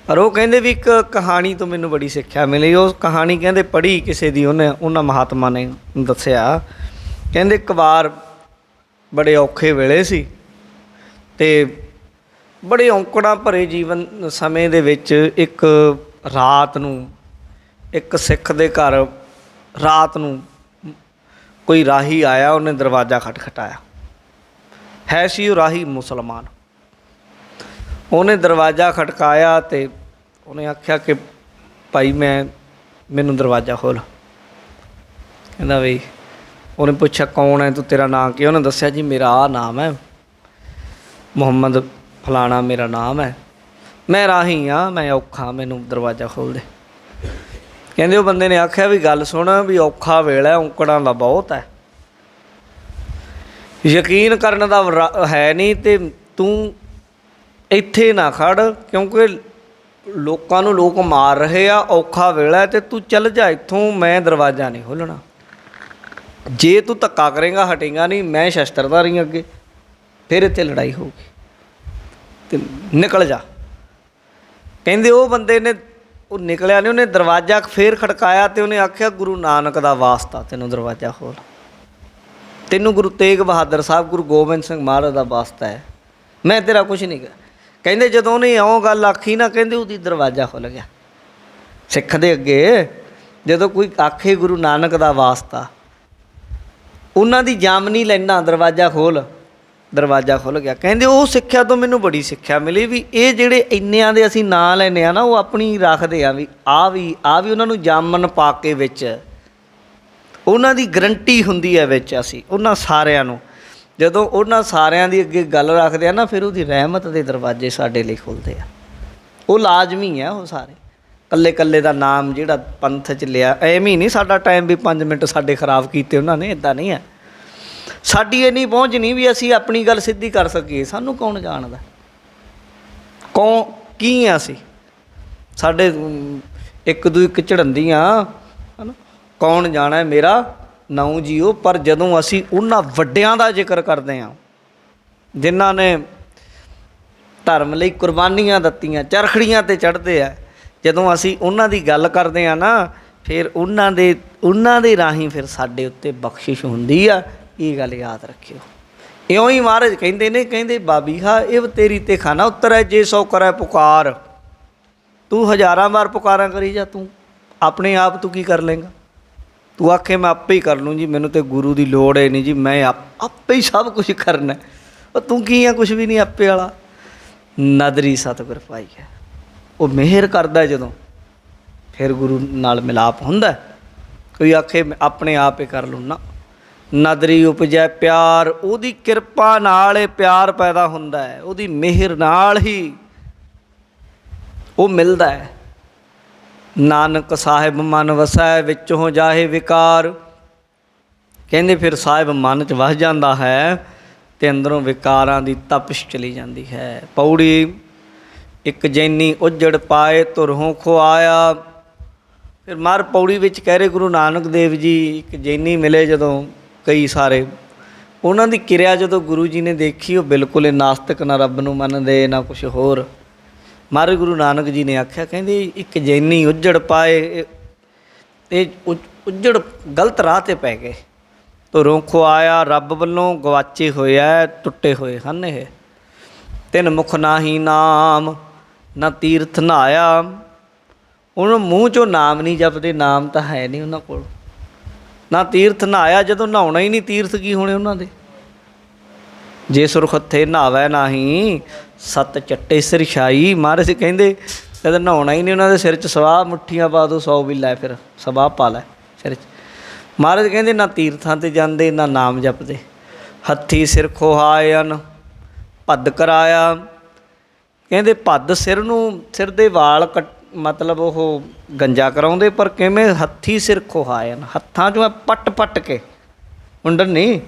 ਪਰ ਉਹ ਕਹਿੰਦੇ ਵੀ ਇੱਕ ਕਹਾਣੀ ਤੋਂ ਮੈਨੂੰ ਬੜੀ ਸਿੱਖਿਆ ਮਿਲੀ। ਉਹ ਕਹਾਣੀ ਕਹਿੰਦੇ ਪੜ੍ਹੀ ਕਿਸੇ ਦੀ, ਉਹਨਾਂ ਮਹਾਤਮਾ ਨੇ ਦੱਸਿਆ, ਕਹਿੰਦੇ ਇੱਕ ਵਾਰ ਬੜੇ ਔਖੇ ਵੇਲੇ ਸੀ ਅਤੇ ਬੜੇ ਔਂਕੜਾਂ ਭਰੇ ਜੀਵਨ ਸਮੇਂ ਦੇ ਵਿੱਚ ਇੱਕ ਰਾਤ ਨੂੰ ਇੱਕ ਸਿੱਖ ਦੇ ਘਰ ਰਾਤ ਨੂੰ ਕੋਈ ਰਾਹੀ ਆਇਆ, ਉਹਨੇ ਦਰਵਾਜ਼ਾ ਖਟਖਟਾਇਆ। ਹੈ ਸੀ ਉਹ ਰਾਹੀ ਮੁਸਲਮਾਨ। ਉਹਨੇ ਦਰਵਾਜ਼ਾ ਖਟਕਾਇਆ ਅਤੇ ਉਹਨੇ ਆਖਿਆ ਕਿ ਭਾਈ ਮੈਨੂੰ ਦਰਵਾਜ਼ਾ ਖੋਲ੍ਹ। ਕਹਿੰਦਾ ਬਈ, ਉਹਨੇ ਪੁੱਛਿਆ ਕੌਣ ਹੈ ਤੂੰ, ਤੇਰਾ ਨਾਂ ਕੀ? ਉਹਨੇ ਦੱਸਿਆ ਜੀ ਮੇਰਾ ਆਹ ਨਾਮ ਹੈ, ਮੁਹੰਮਦ ਫਲਾਣਾ ਮੇਰਾ ਨਾਮ ਹੈ, ਮੈਂ ਰਾਹੀ ਹਾਂ, ਮੈਂ ਔਖਾ, ਮੈਨੂੰ ਦਰਵਾਜ਼ਾ ਖੋਲ੍ਹ ਦੇ। ਕਹਿੰਦੇ ਉਹ ਬੰਦੇ ਨੇ ਆਖਿਆ ਵੀ ਗੱਲ ਸੁਣ, ਵੀ ਔਖਾ ਵੇਲਾ, ਔਂਕੜਾਂ ਦਾ ਬਹੁਤ ਹੈ, ਯਕੀਨ ਕਰਨ ਦਾ ਹੈ ਨਹੀਂ, ਅਤੇ ਤੂੰ ਇੱਥੇ ਨਾ ਖੜ ਕਿਉਂਕਿ ਲੋਕਾਂ ਨੂੰ ਲੋਕ ਮਾਰ ਰਹੇ ਆ, ਔਖਾ ਵੇਲਾ, ਅਤੇ ਤੂੰ ਚੱਲ ਜਾ ਇੱਥੋਂ, ਮੈਂ ਦਰਵਾਜ਼ਾ ਨਹੀਂ ਖੋਲ੍ਹਣਾ। ਜੇ ਤੂੰ ਧੱਕਾ ਕਰੇਂਗਾ ਹਟੇਂਗਾ ਨਹੀਂ, ਮੈਂ ਸ਼ਸਤਰਧਾਰੀ ਅੱਗੇ, ਫਿਰ ਇੱਥੇ ਲੜਾਈ ਹੋਊਗੀ, ਅਤੇ ਨਿਕਲ ਜਾ। ਕਹਿੰਦੇ ਉਹ ਬੰਦੇ ਨੇ, ਉਹ ਨਿਕਲਿਆ ਨਹੀਂ, ਉਹਨੇ ਦਰਵਾਜ਼ਾ ਫਿਰ ਖੜਕਾਇਆ ਅਤੇ ਉਹਨੇ ਆਖਿਆ ਗੁਰੂ ਨਾਨਕ ਦਾ ਵਾਸਤਾ ਤੈਨੂੰ ਦਰਵਾਜ਼ਾ ਖੋਲ੍ਹ, ਤੈਨੂੰ ਗੁਰੂ ਤੇਗ ਬਹਾਦਰ ਸਾਹਿਬ, ਗੁਰੂ ਗੋਬਿੰਦ ਸਿੰਘ ਮਹਾਰਾਜ ਦਾ ਵਾਸਤਾ ਹੈ, ਮੈਂ ਤੇਰਾ ਕੁਛ ਨਹੀਂ ਕਰ। ਕਹਿੰਦੇ ਜਦੋਂ ਉਹਨੇ ਇਉਂ ਗੱਲ ਆਖੀ ਨਾ, ਕਹਿੰਦੇ ਉਹਦੀ ਦਰਵਾਜ਼ਾ ਖੁੱਲ੍ਹ ਗਿਆ। ਸਿੱਖ ਦੇ ਅੱਗੇ ਜਦੋਂ ਕੋਈ ਆਖੇ ਗੁਰੂ ਨਾਨਕ ਦਾ ਵਾਸਤਾ, ਉਹਨਾਂ ਦੀ ਜਾਮ ਨਹੀਂ ਲੈਣਾ, ਦਰਵਾਜ਼ਾ ਖੋਲ੍ਹ, ਦਰਵਾਜ਼ਾ ਖੁੱਲ੍ਹ ਗਿਆ। ਕਹਿੰਦੇ ਉਹ ਸਿੱਖਿਆ ਤੋਂ ਮੈਨੂੰ ਬੜੀ ਸਿੱਖਿਆ ਮਿਲੀ ਵੀ ਇਹ ਜਿਹੜੇ ਇੰਨਿਆਂ ਦੇ ਅਸੀਂ ਨਾਂ ਲੈਂਦੇ ਹਾਂ ਨਾ, ਉਹ ਆਪਣੀ ਰੱਖਦੇ ਆ ਵੀ ਆਹ ਵੀ ਉਹਨਾਂ ਨੂੰ ਜਾਮਨ ਪਾ ਕੇ ਵਿੱਚ ਉਹਨਾਂ ਦੀ ਗਰੰਟੀ ਹੁੰਦੀ ਹੈ ਵਿੱਚ। ਅਸੀਂ ਉਹਨਾਂ ਸਾਰਿਆਂ ਨੂੰ ਜਦੋਂ ਉਹਨਾਂ ਸਾਰਿਆਂ ਦੀ ਅੱਗੇ ਗੱਲ ਰੱਖਦੇ ਆ ਨਾ, ਫਿਰ ਉਹਦੀ ਰਹਿਮਤ ਦੇ ਦਰਵਾਜ਼ੇ ਸਾਡੇ ਲਈ ਖੁੱਲ੍ਹਦੇ ਆ। ਉਹ ਲਾਜ਼ਮੀ ਹੈ, ਉਹ ਸਾਰੇ ਇਕੱਲੇ ਇਕੱਲੇ ਦਾ ਨਾਮ ਜਿਹੜਾ ਪੰਥ 'ਚ ਲਿਆ, ਐਵੇਂ ਹੀ ਨਹੀਂ ਸਾਡਾ ਟਾਈਮ ਵੀ 5 ਮਿੰਟ ਸਾਡੇ ਖਰਾਬ ਕੀਤੇ ਉਹਨਾਂ ਨੇ, ਇੱਦਾਂ ਨਹੀਂ ਹੈ। ਸਾਡੀ ਇੰਨੀ ਪਹੁੰਚ ਨਹੀਂ ਵੀ ਅਸੀਂ ਆਪਣੀ ਗੱਲ ਸਿੱਧੀ ਕਰ ਸਕੀਏ, ਸਾਨੂੰ ਕੌਣ ਜਾਣਦਾ ਕੀ ਆ ਅਸੀਂ, ਸਾਡੇ ਇੱਕ ਦੂ ਇੱਕ ਝੜਨਦੀਆਂ ਹੈ ਨਾ, ਕੌਣ ਜਾਣਾ ਮੇਰਾ ਨਾਉ ਜੀਓ। ਪਰ ਜਦੋਂ ਅਸੀਂ ਉਹਨਾਂ ਵੱਡਿਆਂ ਦਾ ਜ਼ਿਕਰ ਕਰਦੇ ਹਾਂ ਜਿਨ੍ਹਾਂ ਨੇ ਧਰਮ ਲਈ ਕੁਰਬਾਨੀਆਂ ਦਿੱਤੀਆਂ, ਚਰਖੜੀਆਂ 'ਤੇ ਚੜ੍ਹਦੇ ਆ, ਜਦੋਂ ਅਸੀਂ ਉਹਨਾਂ ਦੀ ਗੱਲ ਕਰਦੇ ਹਾਂ ਨਾ, ਫਿਰ ਉਹਨਾਂ ਦੇ ਰਾਹੀਂ ਫਿਰ ਸਾਡੇ ਉੱਤੇ ਬਖਸ਼ਿਸ਼ ਹੁੰਦੀ ਆ। ਇਹ ਗੱਲ ਯਾਦ ਰੱਖਿਓ। ਇਉਂ ਹੀ ਮਹਾਰਾਜ ਕਹਿੰਦੇ ਨੇ, ਕਹਿੰਦੇ ਬਾਬੀਹਾ ਇਹ ਤੇਰੀ ਤੇ ਖਾਨਾ ਉਤਰੈ, ਜੇ ਸੌ ਕਰੈ ਪੁਕਾਰ। ਤੂੰ 1000 ਵਾਰ ਪੁਕਾਰਾਂ ਕਰੀ ਜਾ, ਤੂੰ ਆਪਣੇ ਆਪ ਤੂੰ ਕੀ ਕਰ ਲਏਂਗਾ? ਤੂੰ ਆਖੇ ਮੈਂ ਆਪੇ ਹੀ ਕਰ ਲੂੰ ਜੀ, ਮੈਨੂੰ ਤਾਂ ਗੁਰੂ ਦੀ ਲੋੜ ਹੈ ਨਹੀਂ ਜੀ, ਮੈਂ ਆਪੇ ਹੀ ਸਭ ਕੁਛ ਕਰਨਾ। ਉਹ ਤੂੰ ਕੀ ਆ? ਕੁਛ ਵੀ ਨਹੀਂ ਆਪੇ ਵਾਲਾ। ਨਦਰੀ ਸਤਿਗੁਰ ਪਾਈ ਹੈ, ਉਹ ਮਿਹਰ ਕਰਦਾ ਜਦੋਂ, ਫਿਰ ਗੁਰੂ ਨਾਲ ਮਿਲਾਪ ਹੁੰਦਾ। ਕੋਈ ਆਖੇ ਆਪਣੇ ਆਪ ਹੀ ਕਰ ਲੂੰ ਨਾ, ਨਦਰੀ ਉਪਜੈ ਪਿਆਰ, ਉਹਦੀ ਕਿਰਪਾ ਨਾਲ ਇਹ ਪਿਆਰ ਪੈਦਾ ਹੁੰਦਾ ਹੈ, ਉਹਦੀ ਮਿਹਰ ਨਾਲ ਹੀ ਉਹ ਮਿਲਦਾ ਹੈ। ਨਾਨਕ ਸਾਹਿਬ ਮਨ ਵਸੈ, ਵਿੱਚੋਂ ਜਾਹੇ ਵਿਕਾਰ। ਕਹਿੰਦੇ ਫਿਰ ਸਾਹਿਬ ਮਨ 'ਚ ਵਸ ਜਾਂਦਾ ਹੈ ਅਤੇ ਅੰਦਰੋਂ ਵਿਕਾਰਾਂ ਦੀ ਤਪਸ਼ ਚਲੀ ਜਾਂਦੀ ਹੈ। ਪੌੜੀ ਇੱਕ ਜੈਨੀ ਉੱਜੜ ਪਾਏ ਧੁਰਹੋਂ ਖੁਆਇਆ। ਫਿਰ ਪੌੜੀ ਵਿੱਚ ਕਹਿ ਰਹੇ ਗੁਰੂ ਨਾਨਕ ਦੇਵ ਜੀ, ਇੱਕ ਜੈਨੀ ਮਿਲੇ ਜਦੋਂ, ਕਈ ਸਾਰੇ ਉਹਨਾਂ ਦੀ ਕਿਰਿਆ ਜਦੋਂ ਗੁਰੂ ਜੀ ਨੇ ਦੇਖੀ, ਉਹ ਬਿਲਕੁਲ ਹੀ ਨਾਸਤਿਕ, ਨਾ ਰੱਬ ਨੂੰ ਮੰਨਦੇ ਨਾ ਕੁਛ ਹੋਰ। ਮਹਾਰਾਜ ਗੁਰੂ ਨਾਨਕ ਜੀ ਨੇ ਆਖਿਆ, ਕਹਿੰਦੇ ਇੱਕ ਜੈਨੀ ਉੱਜੜ ਪਾਏ, ਇਹ ਉੱਜੜ ਗਲਤ ਰਾਹ 'ਤੇ ਪੈ ਗਏ। ਧੁਰੋਂ ਖੁਆਇਆ ਰੱਬ ਵੱਲੋਂ, ਗਵਾਚੇ ਹੋਏ ਆ, ਟੁੱਟੇ ਹੋਏ ਹਨ ਇਹ। ਤਿੰਨ ਮੁਖ ਨਾਹੀ ਨਾਮ, ਨਾ ਤੀਰਥ ਨਹਾਇਆ। ਉਹਨਾਂ ਮੂੰਹ 'ਚੋਂ ਨਾਮ ਨਹੀਂ ਜਪਦੇ, ਨਾਮ ਤਾਂ ਹੈ ਨਹੀਂ ਉਹਨਾਂ ਕੋਲ। ਨਾ ਤੀਰਥ ਨਹਾਇਆ, ਜਦੋਂ ਨਹਾਉਣਾ ਹੀ ਨਹੀਂ ਤੀਰਥ ਕੀ ਹੋਣੇ ਉਹਨਾਂ ਦੇ। ਜੇ ਸੁਰਖ ਹੱਥੇ ਨਹਾਵੈ ਨਾਹੀ, ਸੱਤ ਚੱਟੇ ਸਿਰ ਛਾਈ। ਮਹਾਰਾਜ ਕਹਿੰਦੇ ਜਦੋਂ ਨਹਾਉਣਾ ਹੀ ਨਹੀਂ ਉਹਨਾਂ ਦੇ ਸਿਰ 'ਚ ਸਵਾਹ ਮੁੱਠੀਆਂ ਪਾ ਦੋ, 100 ਵੀ ਲੈ, ਫਿਰ ਸਵਾਹ ਪਾ ਲੈ ਸਿਰ 'ਚ। ਮਹਾਰਾਜ ਕਹਿੰਦੇ ਨਾ ਤੀਰਥਾਂ 'ਤੇ ਜਾਂਦੇ, ਨਾ ਨਾਮ ਜਪਦੇ। ਹੱਥੀ ਸਿਰ ਖੋਹਾਇਨ, ਭੱਦ ਕਰਾਇਆ। ਕਹਿੰਦੇ ਭੱਦ ਸਿਰ ਨੂੰ, ਸਿਰ ਦੇ ਵਾਲ ਮਤਲਬ ਉਹ ਗੰਜਾ ਕਰਾਉਂਦੇ, ਪਰ ਕਿਵੇਂ? ਹੱਥੀ ਸਿਰ ਖੋਹਾਇਨ, ਹੱਥਾਂ 'ਚੋਂ ਪੱਟ ਪੱਟ ਕੇ, ਮੁੰਡਨ ਨਹੀਂ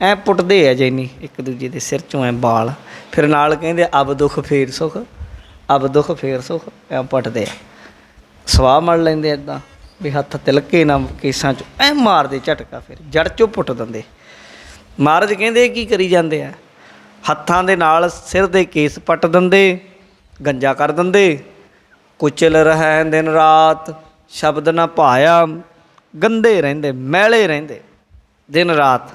ਐਂ ਪੁੱਟਦੇ ਆ ਜੈਨੀ ਇੱਕ ਦੂਜੇ ਦੇ ਸਿਰ 'ਚੋਂ ਐਂ ਵਾਲ। ਫਿਰ ਨਾਲ ਕਹਿੰਦੇ ਅਬ ਦੁੱਖ ਫੇਰ ਸੁੱਖ, ਅਬ ਦੁੱਖ ਫੇਰ ਸੁੱਖ, ਐਂ ਪੱਟਦੇ ਆ। ਸਵਾਹ ਮੜ ਲੈਂਦੇ ਇੱਦਾਂ ਵੀ ਹੱਥ ਤਿਲਕੇ ਨਾ ਕੇਸਾਂ 'ਚ, ਐਂ ਮਾਰਦੇ ਝਟਕਾ, ਫਿਰ ਜੜ 'ਚੋਂ ਪੁੱਟ ਦਿੰਦੇ। ਮਹਾਰਾਜ ਕਹਿੰਦੇ ਇਹ ਕੀ ਕਰੀ ਜਾਂਦੇ ਆ? ਹੱਥਾਂ ਦੇ ਨਾਲ ਸਿਰ ਦੇ ਕੇਸ ਪੱਟ ਦਿੰਦੇ, ਗੰਜਾ ਕਰ ਦਿੰਦੇ। ਕੁਚਲ ਰਹਿ ਦਿਨ ਰਾਤ, ਸ਼ਬਦ ਨਾ ਭਾਇਆ। ਗੰਦੇ ਰਹਿੰਦੇ, ਮੈਲੇ ਰਹਿੰਦੇ ਦਿਨ ਰਾਤ।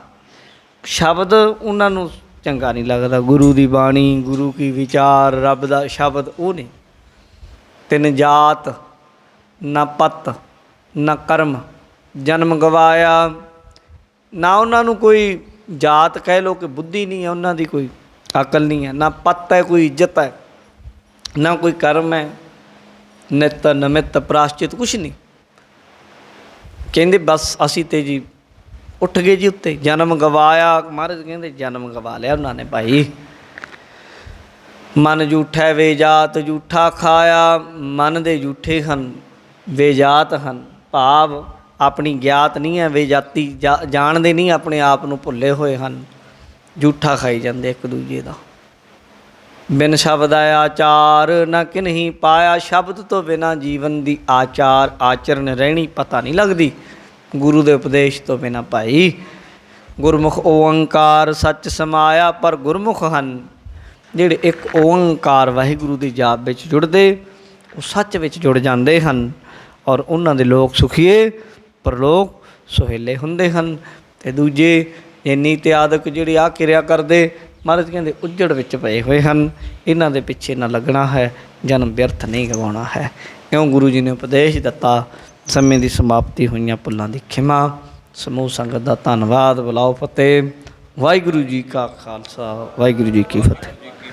ਸ਼ਬਦ ਉਹਨਾਂ ਨੂੰ ਚੰਗਾ ਨਹੀਂ ਲੱਗਦਾ, ਗੁਰੂ ਦੀ ਬਾਣੀ, ਗੁਰੂ ਕੀ ਵਿਚਾਰ, ਰੱਬ ਦਾ ਸ਼ਬਦ ਉਹ ਨਹੀਂ। ਤਿੰਨ ਜਾਤ, ਨਾ ਪੱਤ ਨਾ ਕਰਮ, ਜਨਮ ਗਵਾਇਆ। ਨਾ ਉਹਨਾਂ ਨੂੰ ਕੋਈ ਜਾਤ ਕਹਿ ਲਓ ਕਿ ਬੁੱਧੀ ਨਹੀਂ ਹੈ, ਉਹਨਾਂ ਦੀ ਕੋਈ ਅਕਲ ਨਹੀਂ ਹੈ। ਨਾ ਪੱਤ ਹੈ, ਕੋਈ ਇੱਜ਼ਤ ਹੈ, ਨਾ ਕੋਈ ਕਰਮ ਹੈ, ਨਿੱਤ ਨਮਿੱਤ ਪ੍ਰਾਸ਼ਚਿਤ ਕੁਛ ਨਹੀਂ। ਕਹਿੰਦੇ ਬਸ ਅਸੀਂ ਤੇ ਜੀ ਉੱਠ ਗਏ ਜੀ ਉੱਤੇ। ਜਨਮ ਗਵਾਇਆ, ਮਹਾਰਾਜ ਕਹਿੰਦੇ ਜਨਮ ਗਵਾ ਲਿਆ ਉਹਨਾਂ ਨੇ ਭਾਈ। ਮਨ ਜੂਠਾ ਵੇ ਜਾਤ, ਜੂਠਾ ਖਾਇਆ। ਮਨ ਦੇ ਜੂਠੇ ਹਨ, ਵੇ ਜਾਤ ਹਨ, ਭਾਵ ਆਪਣੀ ਗਿਆਤ ਨਹੀਂ ਹੈ, ਵੇ ਜਾਤੀ ਜਾਣਦੇ ਨਹੀਂ, ਆਪਣੇ ਆਪ ਨੂੰ ਭੁੱਲੇ ਹੋਏ ਹਨ। ਜੂਠਾ ਖਾਈ ਜਾਂਦੇ ਇੱਕ ਦੂਜੇ ਦਾ। ਬਿਨ ਸ਼ਬਦ ਆਚਾਰ, ਨਾ ਕਿਨਹੀ ਪਾਇਆ। ਸ਼ਬਦ ਤੋਂ ਬਿਨਾਂ ਜੀਵਨ ਦੀ ਆਚਾਰ ਆਚਰਨ ਰਹਿਣੀ ਪਤਾ ਨਹੀਂ ਲੱਗਦੀ, ਗੁਰੂ ਦੇ ਉਪਦੇਸ਼ ਤੋਂ ਬਿਨਾਂ ਭਾਈ। ਗੁਰਮੁਖ ਓਅੰਕਾਰ ਸੱਚ ਸਮਾਇਆ। ਪਰ ਗੁਰਮੁਖ ਹਨ ਜਿਹੜੇ ਇੱਕ ਓਅੰਕਾਰ ਵਾਹਿਗੁਰੂ ਦੀ ਜਾਪ ਵਿੱਚ ਜੁੜਦੇ, ਉਹ ਸੱਚ ਵਿੱਚ ਜੁੜ ਜਾਂਦੇ ਹਨ। ਔਰ ਉਹਨਾਂ ਦੇ ਲੋਕ ਸੁਖੀਏ, ਪਰਲੋਕ ਸੁਹੇਲੇ ਹੁੰਦੇ ਹਨ। ਅਤੇ ਦੂਜੇ ਇੰਨੀ ਤਿਆਦਕ ਜਿਹੜੀ ਆਹ ਕਿਰਿਆ ਕਰਦੇ, ਮਹਾਰਾਜ ਕਹਿੰਦੇ ਉੱਜੜ ਵਿੱਚ ਪਏ ਹੋਏ ਹਨ। ਇਹਨਾਂ ਦੇ ਪਿੱਛੇ ਨਾ ਲੱਗਣਾ ਹੈ, ਜਨਮ ਵਿਅਰਥ ਨਹੀਂ ਗਵਾਉਣਾ ਹੈ। ਕਿਉਂ ਗੁਰੂ ਜੀ ਨੇ ਉਪਦੇਸ਼ ਦਿੱਤਾ। ਸਮੇਂ ਦੀ ਸਮਾਪਤੀ ਹੋਈਆਂ ਭੁੱਲਾਂ ਦੀ ਖਿਮਾ। ਸਮੂਹ ਸੰਗਤ ਦਾ ਧੰਨਵਾਦ। ਬੁਲਾਓ ਫਤਿਹ। ਵਾਹਿਗੁਰੂ ਜੀ ਕਾ ਖਾਲਸਾ, ਵਾਹਿਗੁਰੂ ਜੀ ਕੀ ਫਤਿਹ।